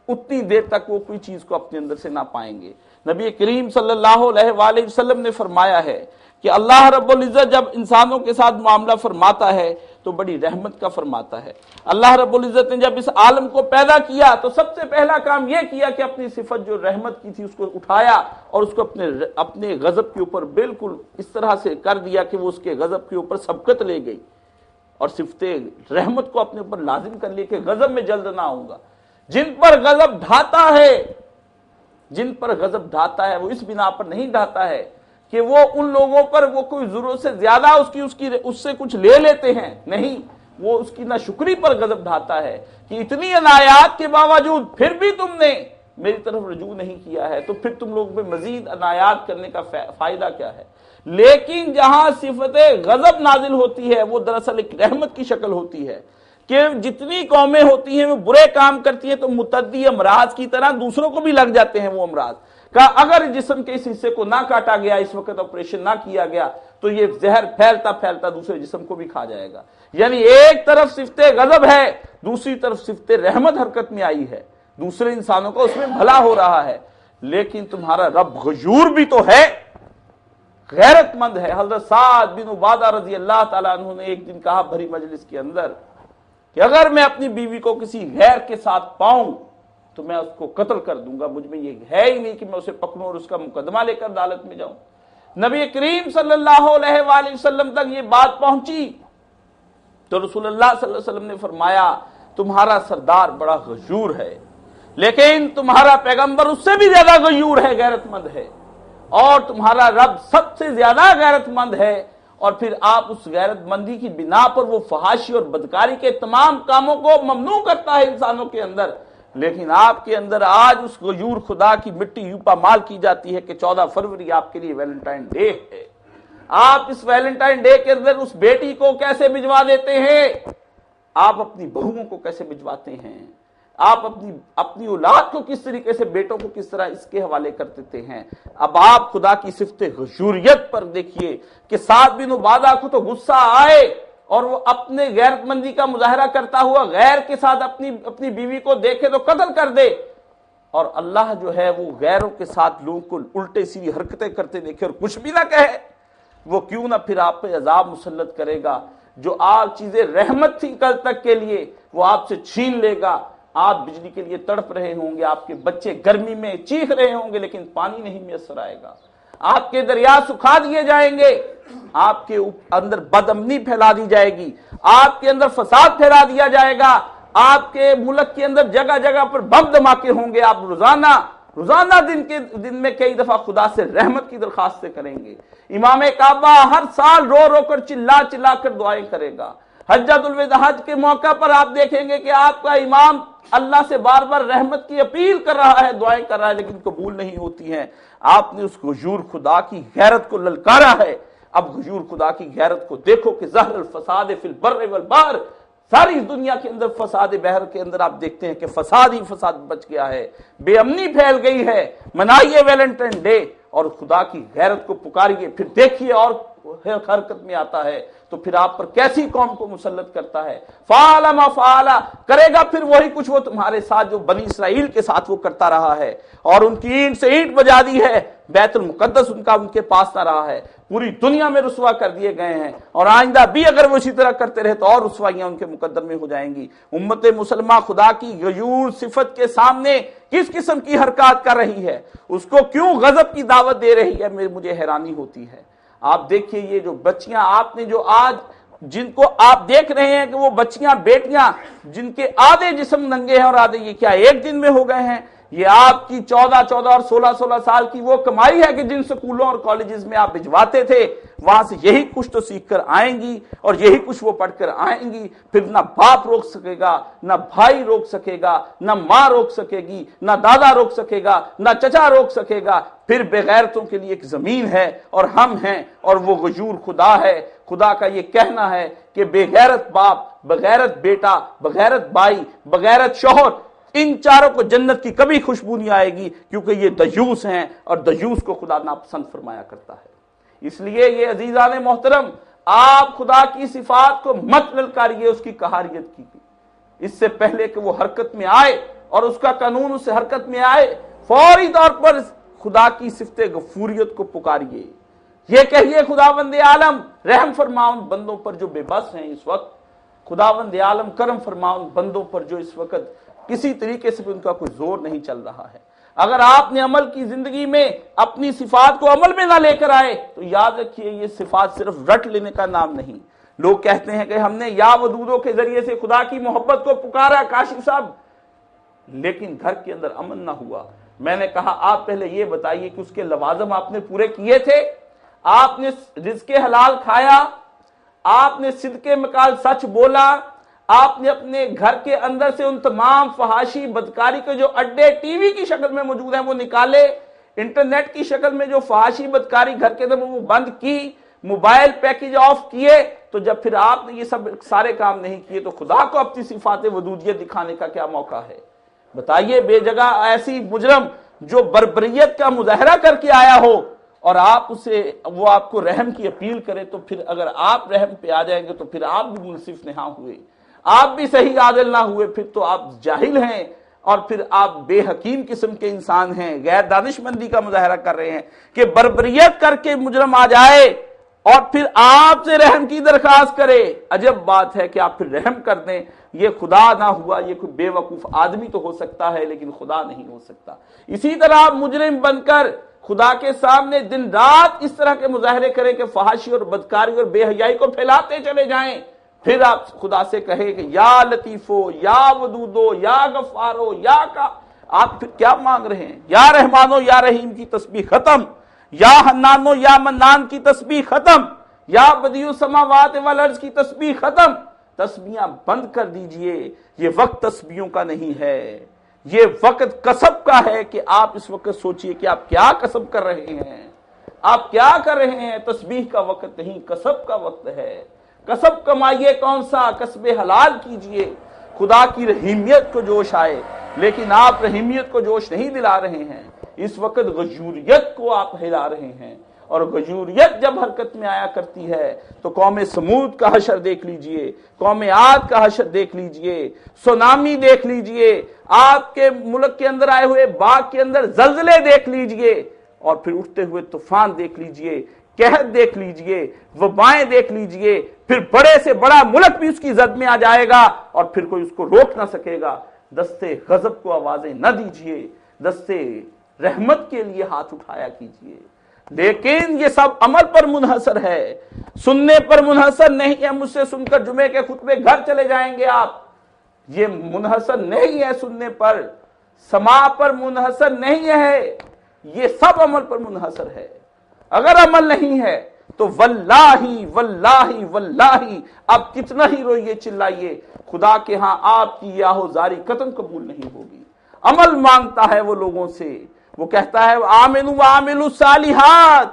اتنی دیر تک وہ کوئی چیز کو اپنے اندر سے نہ پائیں گے۔ نبی کریم صلی اللہ علیہ وآلہ وسلم نے فرمایا ہے کہ اللہ رب العزت جب انسانوں کے ساتھ معاملہ فرماتا ہے تو بڑی رحمت کا فرماتا ہے۔ اللہ رب العزت نے جب اس عالم کو پیدا کیا تو سب سے پہلا کام یہ کیا کہ اپنی صفت جو رحمت کی تھی اس کو اٹھایا اور اس کو اپنے غضب کے اوپر بالکل اس طرح سے کر دیا کہ وہ اس کے غضب کے اوپر سبقت لے گئی اور صفت رحمت کو اپنے اوپر لازم کر لیا کہ غضب میں جلد نہ آؤں گا۔ جن پر غضب ڈھاتا ہے، جن پر غضب ڈھاتا ہے وہ اس بنا پر نہیں ڈھاتا ہے کہ وہ ان لوگوں پر وہ کوئی ضرورت سے زیادہ اس سے کچھ لے لیتے ہیں، نہیں، وہ اس کی ناشکری پر غضب ڈھاتا ہے کہ اتنی عنایات کے باوجود پھر بھی تم نے میری طرف رجوع نہیں کیا ہے، تو پھر تم لوگ پہ مزید عنایات کرنے کا فائدہ کیا ہے۔ لیکن جہاں صفت غضب نازل ہوتی ہے وہ دراصل ایک رحمت کی شکل ہوتی ہے کہ جتنی قومیں ہوتی ہیں وہ برے کام کرتی ہیں تو متعدی امراض کی طرح دوسروں کو بھی لگ جاتے ہیں وہ امراض۔ کہ اگر جسم کے اس حصے کو نہ کاٹا گیا، اس وقت آپریشن نہ کیا گیا تو یہ زہر پھیلتا پھیلتا دوسرے جسم کو بھی کھا جائے گا۔ یعنی ایک طرف صفت غضب ہے، دوسری طرف صفت رحمت حرکت میں آئی ہے، دوسرے انسانوں کا اس میں بھلا ہو رہا ہے۔ لیکن تمہارا رب غیور بھی تو ہے، غیرت مند ہے۔ حضرت سعد بن عبادہ رضی اللہ تعالیٰ عنہ نے ایک دن کہا بھری مجلس کے اندر کہ اگر میں اپنی بیوی کو کسی غیر کے ساتھ پاؤں تو میں اس کو قتل کر دوں گا، مجھ میں یہ ہے ہی نہیں کہ میں اسے پکڑوں اور اس کا مقدمہ لے کر عدالت میں جاؤں۔ نبی کریم صلی اللہ علیہ وآلہ وسلم تک یہ بات پہنچی تو رسول اللہ صلی اللہ علیہ وسلم نے فرمایا تمہارا سردار بڑا غیور ہے، لیکن تمہارا پیغمبر اس سے بھی زیادہ غیور ہے، غیرت مند ہے، اور تمہارا رب سب سے زیادہ غیرت مند ہے۔ اور پھر آپ اس غیرت مندی کی بنا پر وہ فحاشی اور بدکاری کے تمام کاموں کو ممنوع کرتا ہے انسانوں کے اندر، لیکن آپ کے اندر آج اس غیور خدا کی مٹی یوں پامال کی جاتی ہے کہ 14 فروری آپ کے لیے ویلنٹائن ڈے ہے۔ آپ اس ویلنٹائن ڈے کے اندر اس بیٹی کو کیسے بھجوا دیتے ہیں، آپ اپنی بہوؤں کو کیسے بھجواتے ہیں، آپ اپنی اولاد کو کس طریقے سے، بیٹوں کو کس طرح اس کے حوالے کر دیتے ہیں۔ اب آپ خدا کی صفت غیوریت پر دیکھیے کہ سعد بن عبادہ کو تو غصہ آئے اور وہ اپنے غیرت مندی کا مظاہرہ کرتا ہوا غیر کے ساتھ اپنی بیوی کو دیکھے تو قتل کر دے، اور اللہ جو ہے وہ غیروں کے ساتھ لوگوں کو الٹے سیدھی حرکتیں کرتے دیکھے اور کچھ بھی نہ کہے، وہ کیوں نہ پھر آپ پہ عذاب مسلط کرے گا۔ جو آپ چیزیں رحمت تھی کل تک کے لیے وہ آپ سے چھین لے گا۔ آپ بجلی کے لیے تڑپ رہے ہوں گے، آپ کے بچے گرمی میں چیخ رہے ہوں گے لیکن پانی نہیں میسر آئے گا، آپ کے دریا سکھا دیے جائیں گے، آپ کے اندر بد امنی پھیلا دی جائے گی، آپ کے اندر فساد پھیلا دیا جائے گا، آپ کے ملک کے اندر جگہ جگہ پر بم دھماکے ہوں گے، آپ روزانہ دن میں کئی دفعہ خدا سے رحمت کی درخواستیں کریں گے۔ امام کعبہ ہر سال رو رو کر چلا کر دعائیں کرے گا۔ حجۃ الوداع کے موقع پر آپ دیکھیں گے کہ آپ کا امام اللہ سے بار بار رحمت کی اپیل کر رہا ہے، دعائیں کر رہا ہے، لیکن قبول نہیں ہوتی ہیں۔ آپ نے اس غیور خدا کی غیرت کو للکارا ہے۔ اب غیور خدا کی غیرت کو دیکھو کہ ظہر الفساد فی البر والبحر، ساری دنیا کے اندر فساد بحر کے اندر آپ دیکھتے ہیں کہ فساد ہی فساد بچ گیا ہے، بے امنی پھیل گئی ہے۔ منائیے ویلنٹائن ڈے، اور خدا کی غیرت کو پکاریے، پھر دیکھیے اور حرکت میں آتا ہے تو پھر آپ پر کیسی قوم کو مسلط کرتا ہے۔ فعل ما فعل، کرے گا پھر وہی کچھ وہ تمہارے ساتھ جو بنی اسرائیل کے ساتھ وہ کرتا رہا ہے، اور ان کی اینٹ سے اینٹ بجا دی ہے، بیت المقدس ان کے پاس نہ رہا ہے، پوری دنیا میں رسوا کر دیے گئے ہیں، اور آئندہ بھی اگر وہ اسی طرح کرتے رہے تو اور رسوائیاں ان کے مقدر میں ہو جائیں گی۔ امت مسلمہ خدا کی غیور صفت کے سامنے کس قسم کی حرکات کر رہی ہے، اس کو کیوں غضب کی دعوت دے رہی ہے، مجھے حیرانی ہوتی ہے۔ آپ دیکھیے یہ جو بچیاں آپ نے جو آج جن کو آپ دیکھ رہے ہیں کہ وہ بچیاں بیٹیاں جن کے آدھے جسم ننگے ہیں اور آدھے یہ کیا ایک دن میں ہو گئے ہیں، یہ آپ کی 14 اور 16 سال کی وہ کمائی ہے کہ جن سکولوں اور کالجز میں آپ بھجواتے تھے، وہاں سے یہی کچھ تو سیکھ کر آئیں گی اور یہی کچھ وہ پڑھ کر آئیں گی۔ پھر نہ باپ روک سکے گا، نہ بھائی روک سکے گا، نہ ماں روک سکے گی، نہ دادا روک سکے گا، نہ چچا روک سکے گا۔ پھر بغیرتوں کے لیے ایک زمین ہے اور ہم ہیں، اور وہ غیور خدا ہے۔ خدا کا یہ کہنا ہے کہ بغیرت باپ، بغیرت بیٹا، بغیرت بھائی، بغیرت شوہر، ان چاروں کو جنت کی کبھی خوشبو نہیں آئے گی، کیونکہ یہ دیوس ہیں اور دیوس کو خدا ناپسند فرمایا کرتا ہے۔ اس لیے یہ عزیزان محترم، آپ خدا کی صفات کو مت للکاریے اس کی قہاریت کی، اس سے پہلے کہ وہ حرکت میں آئے اور اس کا قانون اس سے حرکت میں آئے، فوری طور پر خدا کی صفت غفوریت کو پکاریے۔ یہ کہیے خداوند عالم رحم فرما ان بندوں پر جو بے بس ہیں اس وقت، خداوند عالم کرم فرما ان بندوں پر جو اس وقت کسی طریقے سے بھی ان کا کوئی زور نہیں چل رہا ہے۔ اگر آپ نے عمل کی زندگی میں اپنی صفات کو عمل میں نہ لے کر آئے تو یاد رکھیے یہ صفات صرف رٹ لینے کا نام نہیں۔ لوگ کہتے ہیں کہ ہم نے یا ودودوں کے ذریعے سے خدا کی محبت کو پکارا کاشف صاحب، لیکن گھر کے اندر امن نہ ہوا۔ میں نے کہا آپ پہلے یہ بتائیے کہ اس کے لوازم آپ نے پورے کیے تھے؟ آپ نے رزق حلال کھایا؟ آپ نے صدقے مقال سچ بولا؟ آپ نے اپنے گھر کے اندر سے ان تمام فحاشی بدکاری کے جو اڈے ٹی وی کی شکل میں موجود ہیں وہ نکالے، انٹرنیٹ کی شکل میں جو فحاشی بدکاری گھر کے اندر وہ بند کی، موبائل پیکج آف کیے؟ تو جب پھر آپ نے یہ سب سارے کام نہیں کیے تو خدا کو اپنی صفات ودودیت دکھانے کا کیا موقع ہے؟ بتائیے بے جگہ ایسی مجرم جو بربریت کا مظاہرہ کر کے آیا ہو اور آپ اسے وہ آپ کو رحم کی اپیل کرے، تو پھر اگر آپ رحم پہ آ جائیں گے تو پھر آپ بھی منصف نہ ہوئے، آپ بھی صحیح عادل نہ ہوئے، پھر تو آپ جاہل ہیں اور پھر آپ بے حکیم قسم کے انسان ہیں، غیر دانش مندی کا مظاہرہ کر رہے ہیں کہ بربریت کر کے مجرم آ جائے اور پھر آپ سے رحم کی درخواست کرے۔ عجب بات ہے کہ آپ پھر رحم کر دیں۔ یہ خدا نہ ہوا، یہ کوئی بے وقوف آدمی تو ہو سکتا ہے لیکن خدا نہیں ہو سکتا۔ اسی طرح آپ مجرم بن کر خدا کے سامنے دن رات اس طرح کے مظاہرے کریں کہ فحاشی اور بدکاری اور بے حیائی کو پھیلاتے چلے جائیں، پھر آپ خدا سے کہے کہ یا لطیفو، یا ودودو، یا غفارو، آپ پھر کیا مانگ رہے ہیں؟ یا رحمانو یا رحیم کی تسبیح ختم، یا حنانو یا منان کی تسبیح ختم، یا بدیع السماوات والارض کی تسبیح ختم۔ تسبیحاں بند کر دیجئے، یہ وقت تسبیحوں کا نہیں ہے، یہ وقت کسب کا ہے کہ آپ اس وقت سوچئے کہ آپ کیا کسب کر رہے ہیں، آپ کیا کر رہے ہیں۔ تسبیح کا وقت نہیں، کسب کا وقت ہے۔ کسب کمائیے کون سا؟ کسب حلال کیجئے، خدا کی رحیمیت کو جوش آئے، لیکن آپ رحیمیت کو جوش نہیں دلا رہے ہیں، اس وقت غیوریت کو آپ ہلا رہے ہیں، اور غیوریت جب حرکت میں آیا کرتی ہے تو قوم سمود کا حشر دیکھ لیجئے، قوم عاد کا حشر دیکھ لیجئے، سونامی دیکھ لیجئے، آپ کے ملک کے اندر آئے ہوئے باغ کے اندر زلزلے دیکھ لیجئے، اور پھر اٹھتے ہوئے طوفان دیکھ لیجئے، قحط دیکھ لیجئے، وبائیں دیکھ لیجئے، پھر بڑے سے بڑا ملک بھی اس کی زد میں آ جائے گا اور پھر کوئی اس کو روک نہ سکے گا۔ دستے غضب کو آوازیں نہ دیجئے، دستے رحمت کے لیے ہاتھ اٹھایا کیجئے۔ لیکن یہ سب عمل پر منحصر ہے، سننے پر منحصر نہیں ہے۔ مجھ سے سن کر جمعے کے خطبے گھر چلے جائیں گے آپ، یہ منحصر نہیں ہے سننے پر، سماع پر منحصر نہیں ہے، یہ سب عمل پر منحصر ہے۔ اگر عمل نہیں ہے تو واللہ واللہ واللہ اب کتنا ہی روئیے چلائیے، خدا کے ہاں آپ کی یہ آہوزاری قطعاً قبول نہیں ہوگی۔ عمل مانگتا ہے وہ لوگوں سے، وہ کہتا ہے آمنوا وعملوا الصالحات،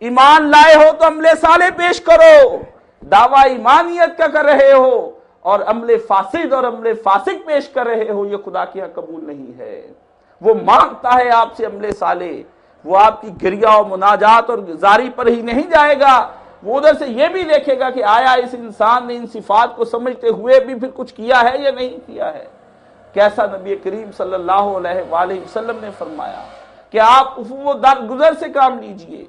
ایمان لائے ہو تو عمل صالح پیش کرو، دعویٰ ایمانیت کا کر رہے ہو اور عمل فاسد اور عمل فاسق پیش کر رہے ہو، یہ خدا کے ہاں قبول نہیں ہے۔ وہ مانگتا ہے آپ سے عمل صالح، وہ آپ کی گریہ و مناجات اور زاری پر ہی نہیں جائے گا، وہ ادھر سے یہ بھی دیکھے گا کہ آیا اس انسان نے ان صفات کو سمجھتے ہوئے بھی پھر کچھ کیا ہے یا نہیں کیا ہے۔ کیسا نبی کریم صلی اللہ علیہ وآلہ وسلم نے فرمایا کہ آپ عفو و درگزر سے کام لیجئے،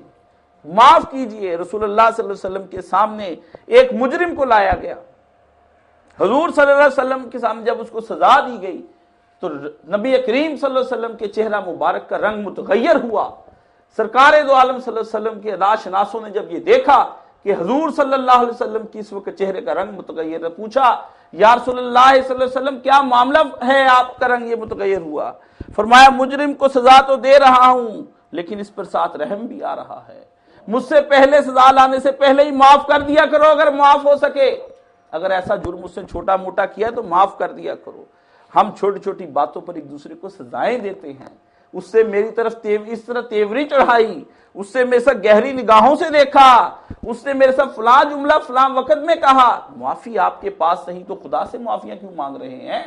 معاف کیجئے۔ رسول اللہ صلی اللہ علیہ وسلم کے سامنے ایک مجرم کو لایا گیا، حضور صلی اللہ علیہ وسلم کے سامنے جب اس کو سزا دی گئی تو نبی کریم صلی اللہ علیہ وسلم کے چہرہ مبارک کا رنگ متغیر ہوا۔ سرکار دو عالم صلی اللہ علیہ وسلم کے ادا شناسوں نے جب یہ دیکھا کہ حضور صلی اللہ علیہ وسلم کی اس وقت چہرے کا رنگ متغیر ہے، پوچھا یا رسول اللہ صلی اللہ علیہ وسلم کیا معاملہ ہے، آپ کا رنگ یہ متغیر ہوا؟ فرمایا مجرم کو سزا تو دے رہا ہوں لیکن اس پر ساتھ رحم بھی آ رہا ہے، مجھ سے پہلے سزا لانے سے پہلے ہی معاف کر دیا کرو اگر معاف ہو سکے، اگر ایسا جرم اس نے چھوٹا موٹا کیا تو معاف کر دیا کرو۔ ہم چھوٹی چھوٹی باتوں پر ایک دوسرے کو سزائیں دیتے ہیں، اس سے میری طرف اس طرح تیوری چڑھائی، اس سے میرے ساتھ گہری نگاہوں سے دیکھا، اس نے میرے ساتھ فلاں جملہ فلاں وقت میں کہا۔ معافی آپ کے پاس نہیں تو خدا سے معافیاں کیوں مانگ رہے ہیں؟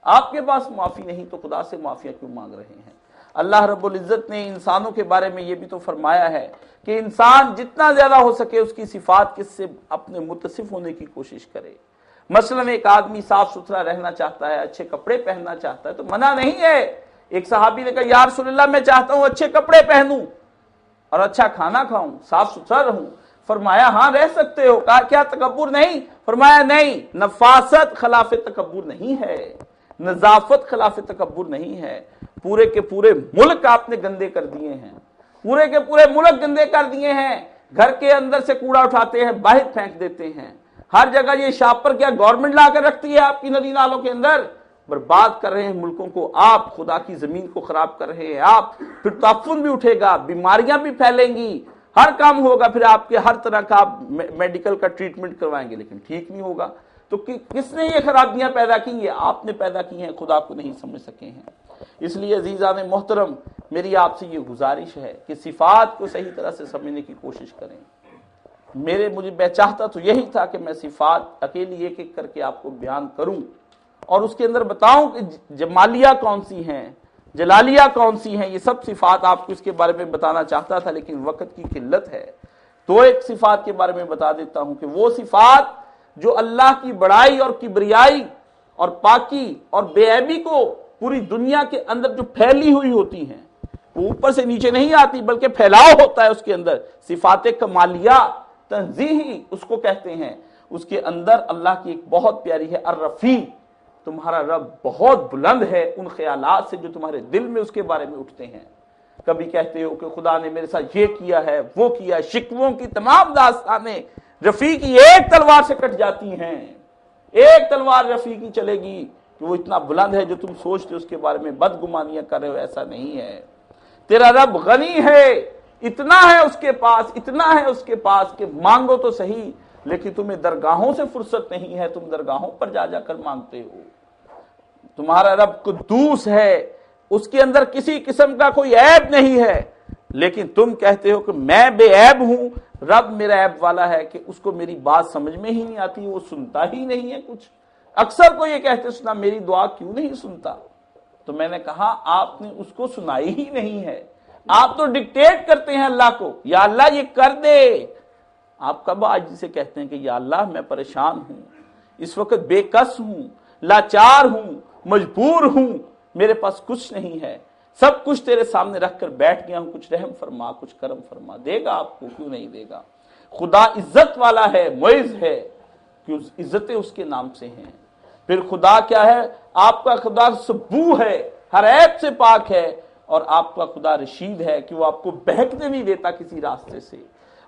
آپ کے پاس معافی نہیں تو خدا سے معافیاں کیوں مانگ رہے ہیں؟ اللہ رب العزت نے انسانوں کے بارے میں یہ بھی تو فرمایا ہے کہ انسان جتنا زیادہ ہو سکے اس کی صفات کس سے اپنے متصف ہونے کی کوشش کرے۔ مثلا ایک آدمی صاف ستھرا رہنا چاہتا ہے، اچھے کپڑے پہننا چاہتا ہے تو منع نہیں ہے۔ ایک صحابی نے کہا یا رسول اللہ میں چاہتا ہوں اچھے کپڑے پہنوں اور اچھا کھانا کھاؤں، صاف ستھرا رہوں۔ فرمایا ہاں رہ سکتے ہو۔ کہا کیا تکبر نہیں؟ فرمایا نہیں، نفاست خلاف تکبر نہیں ہے، نظافت خلاف تکبر نہیں ہے۔ پورے کے پورے ملک آپ نے گندے کر دیے ہیں، پورے کے پورے ملک گندے کر دیے ہیں، گھر کے اندر سے کوڑا اٹھاتے ہیں باہر پھینک دیتے ہیں، ہر جگہ یہ شاپر کیا گورنمنٹ لا کر رکھتی ہے آپ کی ندی نالوں کے اندر؟ برباد کر رہے ہیں ملکوں کو آپ، خدا کی زمین کو خراب کر رہے ہیں آپ۔ پھر تعفن بھی اٹھے گا، بیماریاں بھی پھیلیں گی، ہر کام ہوگا، پھر آپ کے ہر طرح کا آپ میڈیکل کا ٹریٹمنٹ کروائیں گے لیکن ٹھیک نہیں ہوگا۔ تو کس نے یہ خرابیاں پیدا کی؟ یہ آپ نے پیدا کی ہیں، خدا کو نہیں سمجھ سکے ہیں۔ اس لیے عزیزان محترم میری آپ سے یہ گزارش ہے کہ صفات کو صحیح طرح سے سمجھنے کی کوشش کریں۔ میں چاہتا تو یہی تھا کہ میں صفات اکیلی ایک ایک کر کے آپ کو بیان کروں اور اس کے اندر بتاؤں کہ جمالیہ کون سی ہیں، جلالیہ کون سی ہیں، یہ سب صفات آپ کو اس کے بارے میں بتانا چاہتا تھا لیکن وقت کی قلت ہے۔ تو ایک صفات کے بارے میں بتا دیتا ہوں کہ وہ صفات جو اللہ کی بڑائی اور کبریائی اور پاکی اور بے عیبی کو پوری دنیا کے اندر جو پھیلی ہوئی ہوتی ہیں، وہ اوپر سے نیچے نہیں آتی بلکہ پھیلاؤ ہوتا ہے اس کے اندر۔ صفات کمالیہ تنزیہی اس کو کہتے ہیں۔ اس کے اندر اللہ کی ایک بہت پیاری ہے الرفیع، تمہارا رب بہت بلند ہے ان خیالات سے جو تمہارے دل میں اس کے بارے میں اٹھتے ہیں۔ کبھی کہتے ہو کہ خدا نے میرے ساتھ یہ کیا ہے وہ کیا ہے، شکووں کی تمام داستانیں رفیع کی ایک تلوار سے کٹ جاتی ہیں۔ ایک تلوار رفیع کی چلے گی کہ وہ اتنا بلند ہے جو تم سوچتے اس کے بارے میں بدگمانیاں کر رہے ہو، ایسا نہیں ہے۔ تیرا رب غنی ہے، اتنا ہے اس کے پاس، اتنا ہے اس کے پاس کہ مانگو تو صحیح لیکن تمہیں درگاہوں سے فرصت نہیں ہے، تم درگاہوں پر جا جا کر مانگتے ہو۔ تمہارا رب قدوس ہے، اس کے اندر کسی قسم کا کوئی عیب نہیں ہے، لیکن تم کہتے ہو کہ میں بے عیب ہوں، رب میرا عیب والا ہے کہ اس کو میری بات سمجھ میں ہی نہیں آتی، وہ سنتا ہی نہیں ہے کچھ۔ اکثر کو یہ کہتے سنا میری دعا کیوں نہیں سنتا؟ تو میں نے کہا آپ نے اس کو سنائی ہی نہیں ہے، آپ تو ڈکٹیٹ کرتے ہیں اللہ کو، یا اللہ یہ کر دے۔ آپ کب آج جسے کہتے ہیں کہ یا اللہ میں پریشان ہوں، اس وقت بے کس ہوں، لاچار ہوں، مجبور ہوں، میرے پاس کچھ نہیں ہے، سب کچھ تیرے سامنے رکھ کر بیٹھ گیا ہوں، کچھ رحم فرما، کچھ کرم فرما۔ دے گا آپ کو، کیوں نہیں دے گا؟ خدا عزت والا ہے، معز ہے، کہ عزتیں اس کے نام سے ہیں۔ پھر خدا کیا ہے؟ آپ کا خدا سبو ہے، ہر عیب سے پاک ہے، اور آپ کا خدا رشید ہے کہ وہ آپ کو بہکنے نہیں دیتا کسی راستے سے۔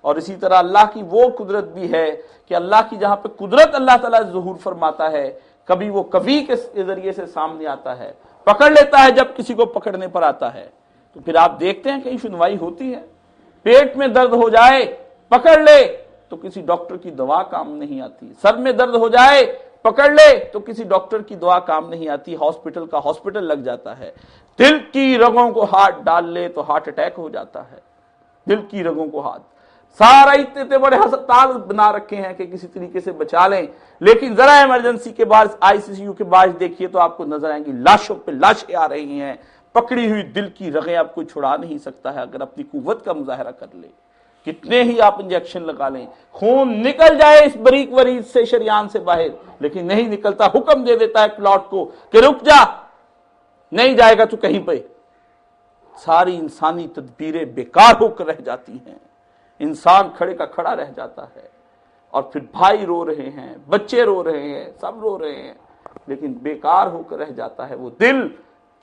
اور اسی طرح اللہ کی وہ قدرت بھی ہے کہ اللہ کی جہاں پہ قدرت اللہ تعالیٰ ظہور فرماتا ہے، کبھی وہ کبھی کے ذریعے سے سامنے آتا ہے، پکڑ لیتا ہے جب کسی کو پکڑنے پر آتا ہے۔ تو پھر آپ دیکھتے ہیں کہیں سنوائی ہوتی ہے، پیٹ میں درد ہو جائے پکڑ لے تو کسی ڈاکٹر کی دوا کام نہیں آتی، سر میں درد ہو جائے پکڑ لے تو کسی ڈاکٹر کی دوا کام نہیں آتی، ہاسپٹل کا ہاسپٹل لگ جاتا ہے۔ دل کی رگوں کو ہاتھ ڈال لے تو ہارٹ اٹیک ہو جاتا ہے، دل کی رگوں کو ہاتھ، سارا اتنے بڑے ہسپتال بنا رکھے ہیں کہ کسی طریقے سے بچا لیں، لیکن ذرا ایمرجنسی کے بعد آئی سی یو کے بعد دیکھیے تو آپ کو نظر آئیں گی لاشوں پہ لاشیں آ رہی ہیں، پکڑی ہوئی دل کی رگیں اب کوئی چھڑا نہیں سکتا ہے اگر اپنی قوت کا مظاہرہ کر لے. کتنے ہی آپ انجیکشن لگا لیں، خون نکل جائے اس بریک وریز سے، شریان سے باہر، لیکن نہیں نکلتا. حکم دے دیتا ہے پلاٹ کو کہ رک جا، نہیں جائے گا تو کہیں پہ. ساری انسانی تدبیریں بیکار ہو کر رہ جاتی ہیں، انسان کھڑے کا کھڑا رہ جاتا ہے. اور پھر بھائی رو رہے ہیں، بچے رو رہے ہیں، سب رو رہے ہیں، لیکن بیکار ہو کر رہ جاتا ہے وہ دل،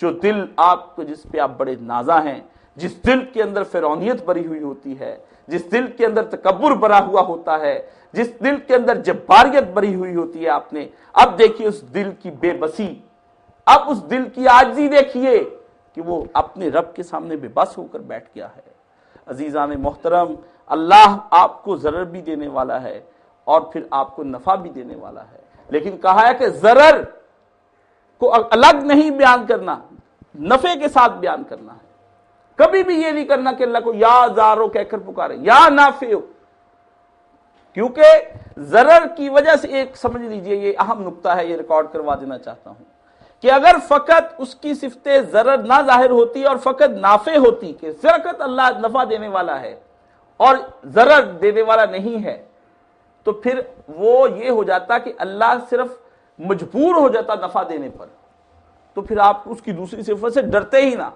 جو دل آپ کو، جس پہ آپ بڑے نازا ہیں، جس دل کے اندر فرعونیت بری ہوئی ہوتی ہے، جس دل کے اندر تکبر بھرا ہوا ہوتا ہے، جس دل کے اندر جباریت بری ہوئی ہوتی ہے. آپ نے اب دیکھیے اس دل کی بے بسی، اب اس دل کی عاجزی دیکھیے کہ وہ اپنے رب کے سامنے بے بس ہو کر بیٹھ گیا ہے. عزیزان محترم، اللہ آپ کو ضرر بھی دینے والا ہے اور پھر آپ کو نفع بھی دینے والا ہے، لیکن کہا ہے کہ ضرر کو الگ نہیں بیان کرنا، نفع کے ساتھ بیان کرنا ہے. کبھی بھی یہ نہیں کرنا کہ اللہ کو یا زارو کہہ کر پکارے، یا نافع، کیونکہ ضرر کی وجہ سے ایک سمجھ لیجئے، یہ اہم نقطہ ہے، یہ ریکارڈ کروا دینا چاہتا ہوں کہ اگر فقط اس کی صفت ضرر نہ ظاہر ہوتی اور فقط نافع ہوتی کہ فقط اللہ نفع دینے والا ہے اور ضرر دینے والا نہیں ہے، تو پھر وہ یہ ہو جاتا کہ اللہ صرف مجبور ہو جاتا نفع دینے پر، تو پھر آپ اس کی دوسری صفت سے ڈرتے ہی نہ.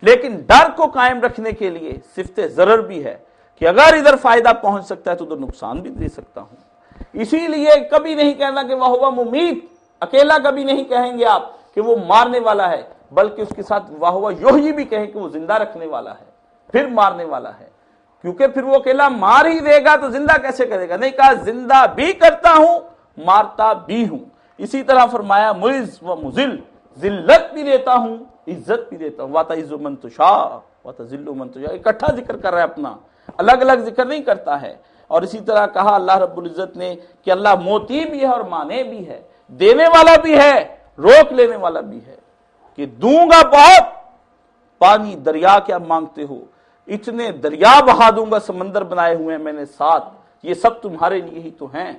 لیکن ڈر کو قائم رکھنے کے لیے صفت ضرر بھی ہے کہ اگر ادھر فائدہ پہنچ سکتا ہے تو ادھر نقصان بھی دے سکتا ہوں. اسی لیے کبھی نہیں کہنا کہ وہ ممیت، اکیلا کبھی نہیں کہیں گے آپ کہ وہ مارنے والا ہے، بلکہ اس کے ساتھ واہ یوہی بھی کہیں کہ وہ زندہ رکھنے والا ہے، پھر مارنے والا ہے. کیونکہ پھر وہ اکیلا مار ہی دے گا تو زندہ کیسے کرے گا؟ نہیں، کہا زندہ بھی کرتا ہوں، مارتا بھی ہوں. اسی طرح فرمایا معز و مذل، ذلت بھی دیتا ہوں، عزت بھی دیتا ہوں. وَتَعِزُّ مَن تَشَاءُ وَتَذِلُّ مَن تَشَاءُ، اکٹھا ذکر کر رہا ہے اپنا، الگ الگ ذکر نہیں کرتا ہے. اور اسی طرح کہا اللہ رب العزت نے کہ اللہ موتی بھی ہے اور مانے بھی ہے، دینے والا بھی ہے، روک لینے والا بھی ہے. کہ دوں گا بہت، پانی دریا کیا مانگتے ہو، اتنے دریا بہا دوں گا، سمندر بنائے ہوئے ہیں میں نے ساتھ، یہ سب تمہارے لیے ہی تو ہیں.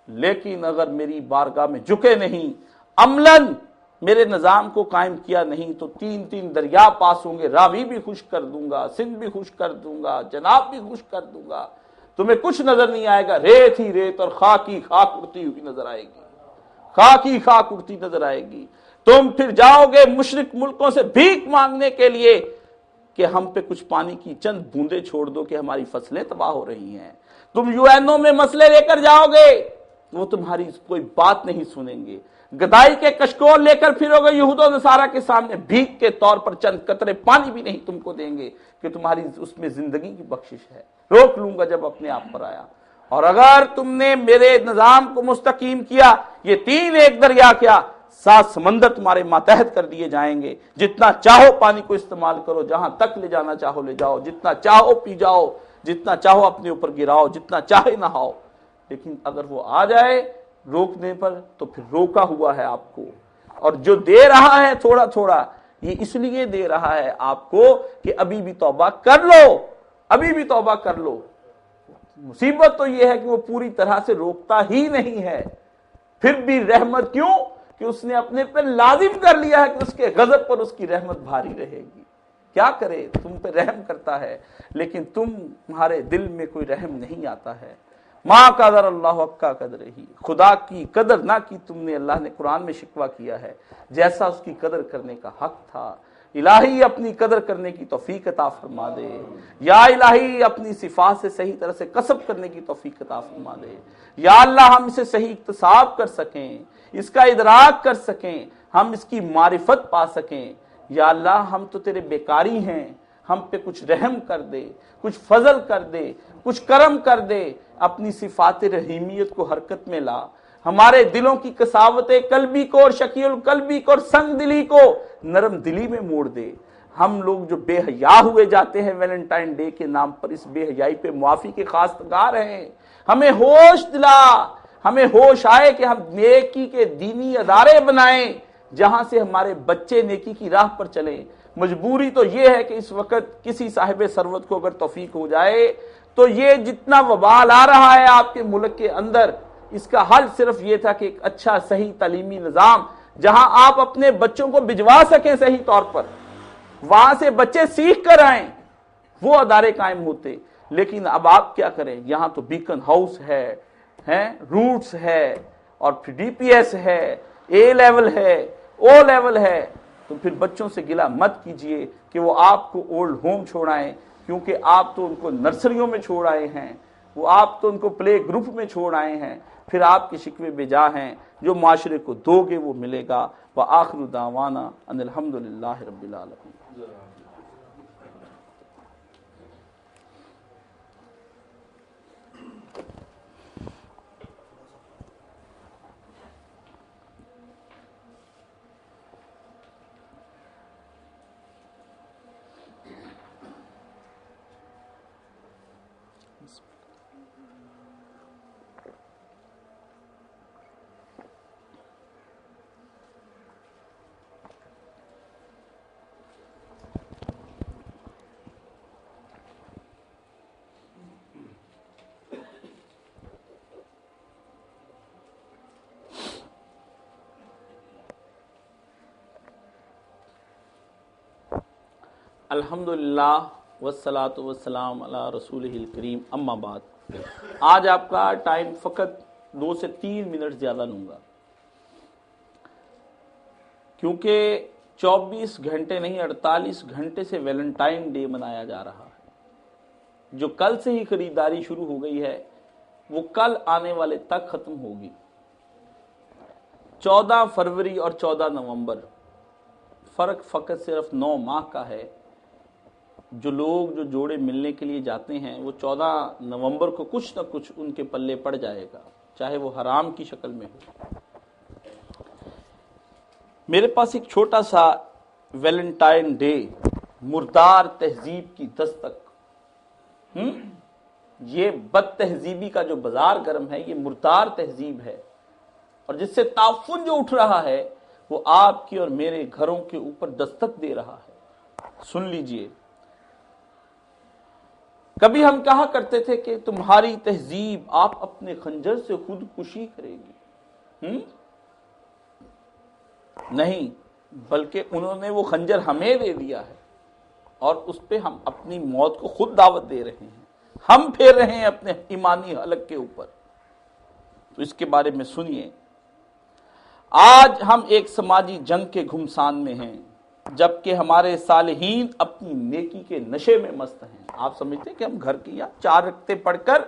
لیکن اگر میری بارگاہ میں جھکے نہیں، عملاً میرے نظام کو قائم کیا نہیں، تو تین تین دریا پاس ہوں گے، راوی بھی خشک کر دوں گا، سندھ بھی خشک کر دوں گا، جناب بھی خشک کر دوں گا، تمہیں کچھ نظر نہیں آئے گا، ریت ہی ریت اور خاک ہی خاک اڑتی ہوئی نظر آئے گی، خاک ہی خاک اڑتی نظر آئے گی. تم پھر جاؤ گے مشرق ملکوں سے بھیک مانگنے کے لیے کہ ہم پہ کچھ پانی کی چند بوندیں چھوڑ دو کہ ہماری فصلیں تباہ ہو رہی ہیں. تم یو میں مسئلے لے کر جاؤ گے، وہ تمہاری کوئی بات نہیں سنیں گے. گدائی کے کشکول لے کر پھرو گے یہود و نصارہ کے سامنے، بھیک کے طور پر چند قطرے پانی بھی نہیں تم کو دیں گے کہ تمہاری اس میں زندگی کی بخشش ہے. روک لوں گا جب اپنے آپ پر آیا. اور اگر تم نے میرے نظام کو مستقیم کیا، یہ تین ایک دریا کیا، 7 سمندر تمہارے ماتحت کر دیے جائیں گے. جتنا چاہو پانی کو استعمال کرو، جہاں تک لے جانا چاہو لے جاؤ، جتنا چاہو پی جاؤ، جتنا چاہو اپنے اوپر گراؤ، جتنا چاہے نہاؤ. لیکن اگر وہ آ جائے روکنے پر تو پھر روکا ہوا ہے آپ کو. اور جو دے رہا ہے تھوڑا تھوڑا، یہ اس لیے دے رہا ہے آپ کو کہ ابھی بھی توبہ کر لو، ابھی بھی توبہ کر لو. مصیبت تو یہ ہے کہ وہ پوری طرح سے روکتا ہی نہیں ہے. پھر بھی رحمت کیوں؟ کہ اس نے اپنے پر لازم کر لیا ہے کہ اس کے غضب پر اس کی رحمت بھاری رہے گی. کیا کرے، تم پہ رحم کرتا ہے لیکن تمہارے دل میں کوئی رحم نہیں آتا ہے. ما قدر اللہ حق قدرہ، خدا کی قدر نہ کی تم نے. اللہ نے قرآن میں شکوہ کیا ہے جیسا اس کی قدر کرنے کا حق تھا. الہی اپنی قدر کرنے کی توفیق عطا فرما دے. یا الہی اپنی صفات سے صحیح طرح سے کسب کرنے کی توفیق عطا فرما دے. یا اللہ ہم اسے صحیح اکتساب کر سکیں، اس کا ادراک کر سکیں، ہم اس کی معرفت پا سکیں. یا اللہ ہم تو تیرے بیکاری ہیں، ہم پہ کچھ رحم کر دے، کچھ فضل کر دے، کچھ کرم کر دے. اپنی صفات رحیمیت کو حرکت میں لا. ہمارے دلوں کی قساوت قلبی کو اور شقی القلبی کو اور سنگ دلی کو نرم دلی میں موڑ دے. ہم لوگ جو بے حیا ہوئے جاتے ہیں ویلنٹائن ڈے کے نام پر، اس بے حیائی پہ معافی کے خواستگار ہیں. ہمیں ہوش دلا، ہمیں ہوش آئے کہ ہم نیکی کے دینی ادارے بنائیں جہاں سے ہمارے بچے نیکی کی راہ پر چلیں. مجبوری تو یہ ہے کہ اس وقت کسی صاحب ثروت کو اگر توفیق ہو جائے تو یہ جتنا وبال آ رہا ہے آپ کے ملک کے اندر، اس کا حل صرف یہ تھا کہ ایک اچھا صحیح تعلیمی نظام جہاں آپ اپنے بچوں کو بھجوا سکیں صحیح طور پر، وہاں سے بچے سیکھ کر آئیں، وہ ادارے قائم ہوتے. لیکن اب آپ کیا کریں، یہاں تو بیکن ہاؤس ہے، روٹس ہے، اور پھر ڈی پی ایس ہے، اے لیول ہے، او لیول ہے. تو پھر بچوں سے گلہ مت کیجئے کہ وہ آپ کو اولڈ ہوم چھوڑائیں، کیونکہ آپ تو ان کو نرسریوں میں چھوڑ آئے ہیں، وہ آپ تو ان کو پلے گروپ میں چھوڑ آئے ہیں. پھر آپ کے شکوے بے جا ہیں، جو معاشرے کو دو گے وہ ملے گا. وآخر دعوانا ان الحمدللہ رب العالمین. الحمدللہ والصلاۃ والسلام علی رسولہ الکریم. اما بعد. آج آپ کا ٹائم فقط 2 سے 3 منٹ زیادہ لوں گا، کیونکہ 24 گھنٹے نہیں 48 گھنٹے سے ویلنٹائن ڈے منایا جا رہا ہے. جو کل سے ہی خریداری شروع ہو گئی ہے وہ کل آنے والے تک ختم ہوگی. 14 فروری اور 14 نومبر، فرق فقط صرف 9 ماہ کا ہے. جو لوگ جو جوڑے ملنے کے لیے جاتے ہیں وہ 14 نومبر کو کچھ نہ کچھ ان کے پلے پڑ جائے گا، چاہے وہ حرام کی شکل میں ہو. میرے پاس ایک چھوٹا سا ویلنٹائن ڈے، مردار تہذیب کی دستک. یہ بد تہذیبی کا جو بازار گرم ہے، یہ مردار تہذیب ہے، اور جس سے تعفن جو اٹھ رہا ہے وہ آپ کی اور میرے گھروں کے اوپر دستک دے رہا ہے. سن لیجئے، کبھی ہم کہا کرتے تھے کہ تمہاری تہذیب آپ اپنے خنجر سے خودکشی کرے گی. نہیں، بلکہ انہوں نے وہ خنجر ہمیں دے دیا ہے، اور اس پہ ہم اپنی موت کو خود دعوت دے رہے ہیں. ہم پھیر رہے ہیں اپنے ایمانی حلق کے اوپر. تو اس کے بارے میں سنیے. آج ہم ایک سماجی جنگ کے گھمسان میں ہیں، جبکہ ہمارے صالحین اپنی نیکی کے نشے میں مست ہیں. آپ سمجھتے ہیں کہ ہم گھر کی یا 4 رکعتیں پڑھ کر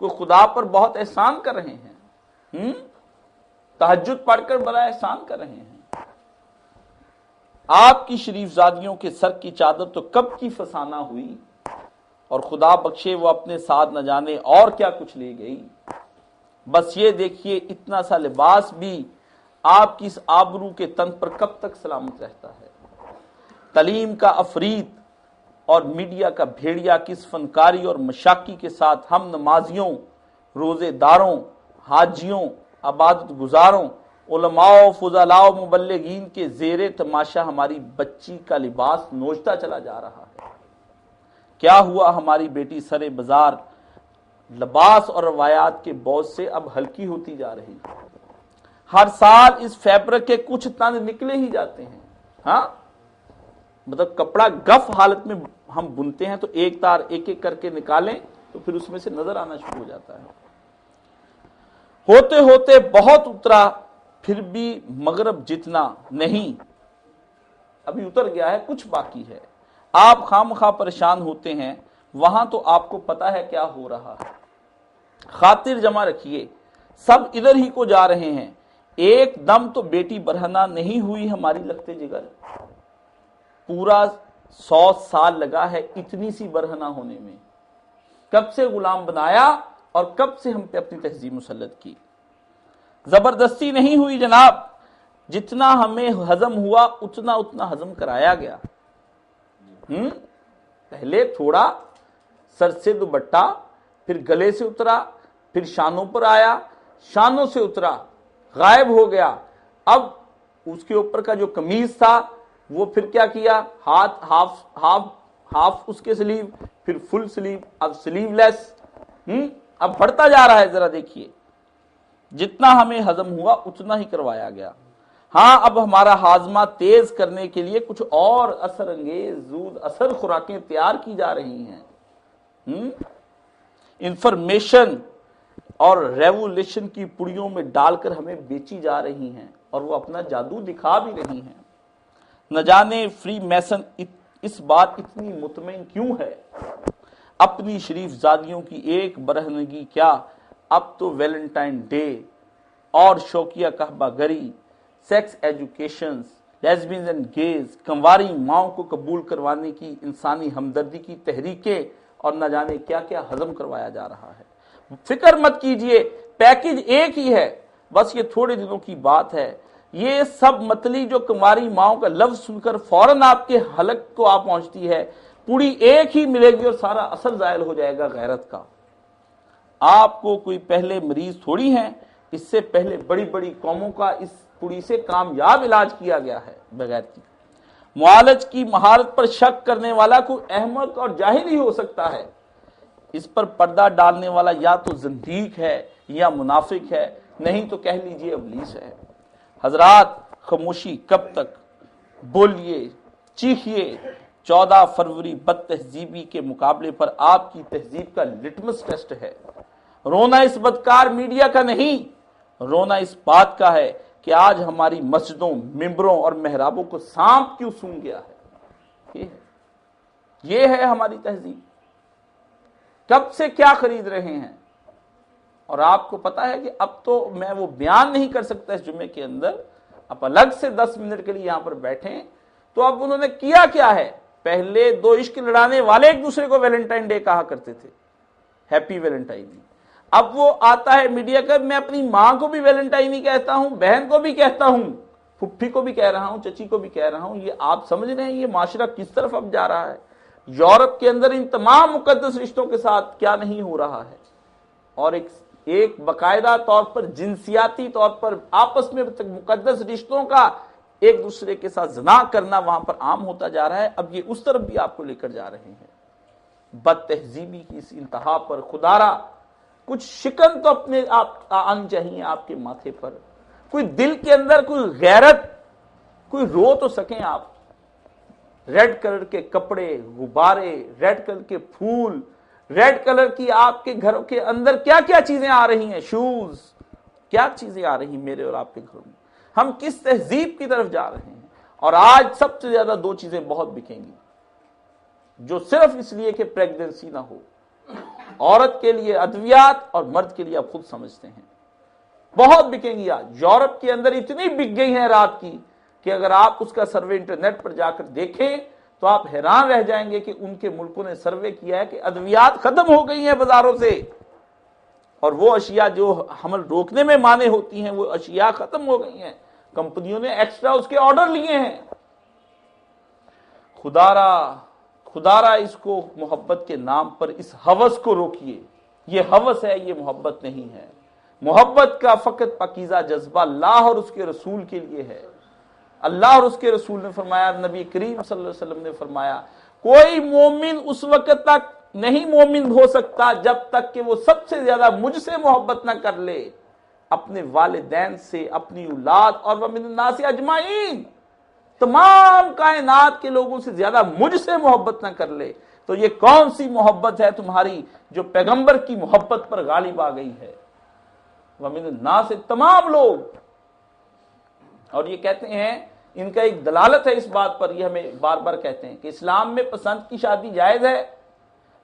کوئی خدا پر بہت احسان کر رہے ہیں، تہجد پڑھ کر بڑا احسان کر رہے ہیں. آپ کی شریف زادیوں کے سر کی چادر تو کب کی فسانہ ہوئی، اور خدا بخشے وہ اپنے ساتھ نہ جانے اور کیا کچھ لے گئی. بس یہ دیکھیے، اتنا سا لباس بھی آپ کی اس آبرو کے تن پر کب تک سلامت رہتا ہے. تعلیم کا افریط اور میڈیا کا بھیڑیا کس فنکاری اور مشاقی کے ساتھ ہم نمازیوں، روزے داروں، حاجیوں، عبادت گزاروں، علماء، فضلاء و مبلغین کے زیر تماشا ہماری بچی کا لباس نوچتا چلا جا رہا ہے. کیا ہوا، ہماری بیٹی سرے بازار لباس اور روایات کے بوجھ سے اب ہلکی ہوتی جا رہی ہے. ہر سال اس فیبرک کے کچھ تن نکلے ہی جاتے ہیں. مطلب کپڑا گف حالت میں ہم بنتے ہیں تو ایک تار ایک ایک کر کے نکالیں تو پھر اس میں سے نظر آنا شروع ہو جاتا ہے. ہوتے ہوتے بہت اترا، پھر بھی مغرب جتنا نہیں، ابھی اتر گیا ہے، کچھ باقی ہے. آپ خامخواہ پریشان ہوتے ہیں، وہاں تو آپ کو پتا ہے کیا ہو رہا ہے. خاطر جمع رکھیے، سب ادھر ہی کو جا رہے ہیں. ایک دم تو بیٹی برہنہ نہیں ہوئی ہماری لگتے جگر. پورا 100 سال لگا ہے اتنی سی برہنہ ہونے میں. کب سے غلام بنایا اور کب سے ہم پہ اپنی تہذیب مسلط کی. زبردستی نہیں ہوئی جناب، جتنا ہمیں ہضم ہوا اتنا اتنا ہضم کرایا گیا. پہلے تھوڑا سر سے دوپٹہ، پھر گلے سے اترا، پھر شانوں پر آیا، شانوں سے اترا، غائب ہو گیا. اب اس کے اوپر کا جو قمیض تھا وہ پھر کیا کیا، ہاتھ ہاف اس کے سلیو، پھر فل سلیو، اب سلیو لیس. اب بڑھتا جا رہا ہے. ذرا دیکھیے، جتنا ہمیں ہضم ہوا اتنا ہی کروایا گیا. ہاں اب ہمارا ہاضمہ تیز کرنے کے لیے کچھ اور اثر انگیز زود اثر خوراکیں تیار کی جا رہی ہیں، انفارمیشن اور ریولیوشن کی پڑیوں میں ڈال کر ہمیں بیچی جا رہی ہیں اور وہ اپنا جادو دکھا بھی رہی ہیں۔ نہ جانے فری میسن اس بات اتنی مطمئن کیوں ہے، اپنی شریف زادیوں کی ایک برہنگی کیا، اب تو ویلنٹائن ڈے اور شوقیہ کہبہ گری، سیکس ایجوکیشنز، لیزبینز اینڈ گیز، کنواری ماؤں کو قبول کروانے کی انسانی ہمدردی کی تحریکیں اور نہ جانے کیا کیا ہضم کروایا جا رہا ہے۔ فکر مت کیجئے، پیکج ایک ہی ہے، بس یہ تھوڑے دنوں کی بات ہے۔ یہ سب متلی جو کنواری ماؤں کا لفظ سن کر فوراً آپ کے حلق کو آ پہنچتی ہے، پوری ایک ہی ملے گی اور سارا اثر زائل ہو جائے گا غیرت کا۔ آپ کو کوئی پہلے مریض تھوڑی ہیں، اس سے پہلے بڑی بڑی قوموں کا اس پوری سے کامیاب علاج کیا گیا ہے بغیر کی۔ معالج کی مہارت پر شک کرنے والا کوئی احمق اور جاہل ہی ہو سکتا ہے، اس پر پردہ ڈالنے والا یا تو زندیق ہے یا منافق ہے، نہیں تو کہہ لیجئے ابلیس ہے۔ حضرات، خاموشی کب تک؟ بولیے، چیخیے۔ 14 فروری بد تہذیبی کے مقابلے پر آپ کی تہذیب کا لٹمس ٹیسٹ ہے۔ رونا اس بدکار میڈیا کا نہیں، رونا اس بات کا ہے کہ آج ہماری مسجدوں، ممبروں اور محرابوں کو سانپ کیوں سونگھ گیا ہے۔ یہ ہے ہماری تہذیب۔ کب سے کیا خرید رہے ہیں، اور آپ کو پتا ہے کہ اب تو میں وہ بیان نہیں کر سکتا اس جمعے کے اندر، اب الگ سے 10 منٹ کے لیے یہاں پر بیٹھیں تو اب انہوں نے کیا ہے۔ پہلے دو عشق لڑانے والے ایک دوسرے کو ویلنٹائن ڈے کہا کرتے تھے، ہیپی ویلنٹائن ڈے۔ اب وہ آتا ہے میڈیا کا، میں اپنی ماں کو بھی ویلنٹائن ہی کہتا ہوں، بہن کو بھی کہتا ہوں، پھپھی کو بھی کہہ رہا ہوں، چچی کو بھی کہہ رہا ہوں۔ یہ آپ سمجھ رہے ہیں یہ معاشرہ کس طرف اب جا رہا ہے؟ یورپ کے اندر ان تمام مقدس رشتوں کے ساتھ کیا نہیں ہو رہا ہے، اور ایک باقاعدہ طور پر جنسیاتی طور پر آپس میں مقدس رشتوں کا ایک دوسرے کے ساتھ زنا کرنا وہاں پر عام ہوتا جا رہا ہے۔ اب یہ اس طرف بھی آپ کو لے کر جا رہے ہیں۔ بد تہذیبی کی اس انتہا پر خدارا کچھ شکن تو اپنے آپ آنی چاہیے آپ کے ماتھے پر، کوئی دل کے اندر کوئی غیرت، کوئی رو تو سکیں آپ۔ ریڈ کلر کے کپڑے، غبارے، ریڈ کلر کے پھول، ریڈ کلر کی آپ کے گھروں کے اندر کیا کیا چیزیں آ رہی ہیں، شوز، کیا چیزیں آ رہی ہیں میرے اور آپ کے گھروں میں۔ ہم کس تہذیب کی طرف جا رہے ہیں؟ اور آج سب سے زیادہ 2 چیزیں بہت بکیں گی، جو صرف اس لیے کہ پریگننسی نہ ہو، عورت کے لیے ادویات اور مرد کے لیے آپ خود سمجھتے ہیں، بہت بکیں گی آج۔ یورپ کے اندر اتنی بک گئی ہیں رات کی کہ اگر آپ اس کا سروے انٹرنیٹ پر جا کر دیکھیں تو آپ حیران رہ جائیں گے کہ ان کے ملکوں نے سروے کیا ہے کہ ادویات ختم ہو گئی ہیں بازاروں سے، اور وہ اشیاء جو حمل روکنے میں مانے ہوتی ہیں وہ اشیاء ختم ہو گئی ہیں، کمپنیوں نے ایکسٹرا اس کے آرڈر لیے ہیں۔ خدارا اس کو محبت کے نام پر اس ہوس کو روکیے۔ یہ ہوس ہے، یہ محبت نہیں ہے۔ محبت کا فقط پاکیزہ جذبہ اللہ اور اس کے رسول کے لیے ہے۔ اللہ اور اس کے رسول نے فرمایا، نبی کریم صلی اللہ علیہ وسلم نے فرمایا، کوئی مومن اس وقت تک نہیں مومن ہو سکتا جب تک کہ وہ سب سے زیادہ مجھ سے محبت نہ کر لے، اپنے والدین سے، اپنی اولاد، اور ومن الناس اجمعین، تمام کائنات کے لوگوں سے زیادہ مجھ سے محبت نہ کر لے۔ تو یہ کون سی محبت ہے تمہاری جو پیغمبر کی محبت پر غالب آ گئی ہے؟ ومن الناس، تمام لوگ۔ اور یہ کہتے ہیں، ان کا ایک دلالت ہے اس بات پر، یہ ہمیں بار بار کہتے ہیں کہ اسلام میں پسند کی شادی جائز ہے۔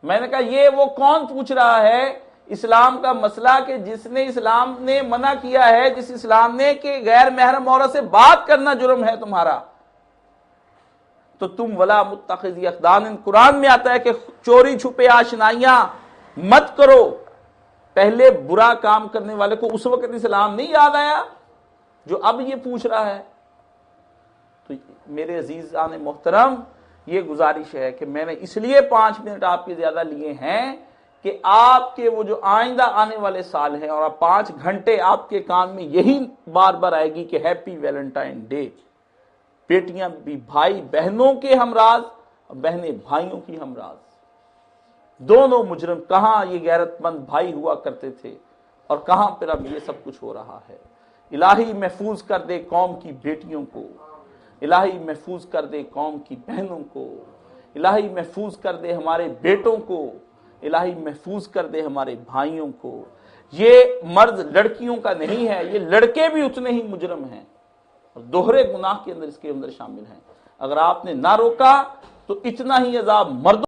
میں نے کہا یہ وہ کون پوچھ رہا ہے اسلام کا مسئلہ کہ جس نے اسلام نے منع کیا ہے، جس اسلام نے کہ غیر محرم عورت سے بات کرنا جرم ہے تمہارا، تو تم ولا متخذی اخدان، قرآن میں آتا ہے کہ چوری چھپے آشنائیاں مت کرو۔ پہلے برا کام کرنے والے کو اس وقت اسلام نہیں یاد آیا جو اب یہ پوچھ رہا ہے؟ تو میرے عزیزان محترم، یہ گزارش ہے کہ میں نے اس لیے 5 منٹ آپ کے زیادہ لیے ہیں کہ آپ کے وہ جو آئندہ آنے والے سال ہیں، اور 5 گھنٹے آپ کے کان میں یہی بار بار آئے گی کہ ہیپی ویلنٹائن ڈے۔ بیٹیاں بھی بھائی بہنوں کے ہمراز اور بہنیں بھائیوں کی ہمراز، دونوں مجرم۔ کہاں یہ غیرت مند بھائی ہوا کرتے تھے اور کہاں پھر اب یہ سب کچھ ہو رہا ہے۔ الہی محفوظ کر دے قوم کی بیٹیوں کو، الہی محفوظ کر دے قوم کی بہنوں کو، الہی محفوظ کر دے ہمارے بیٹوں کو، الہی محفوظ کر دے ہمارے بھائیوں کو۔ یہ مرض لڑکیوں کا نہیں ہے، یہ لڑکے بھی اتنے ہی مجرم ہیں اور دوہرے گناہ کے اندر اس کے اندر شامل ہیں۔ اگر آپ نے نہ روکا تو اتنا ہی عذاب مردوں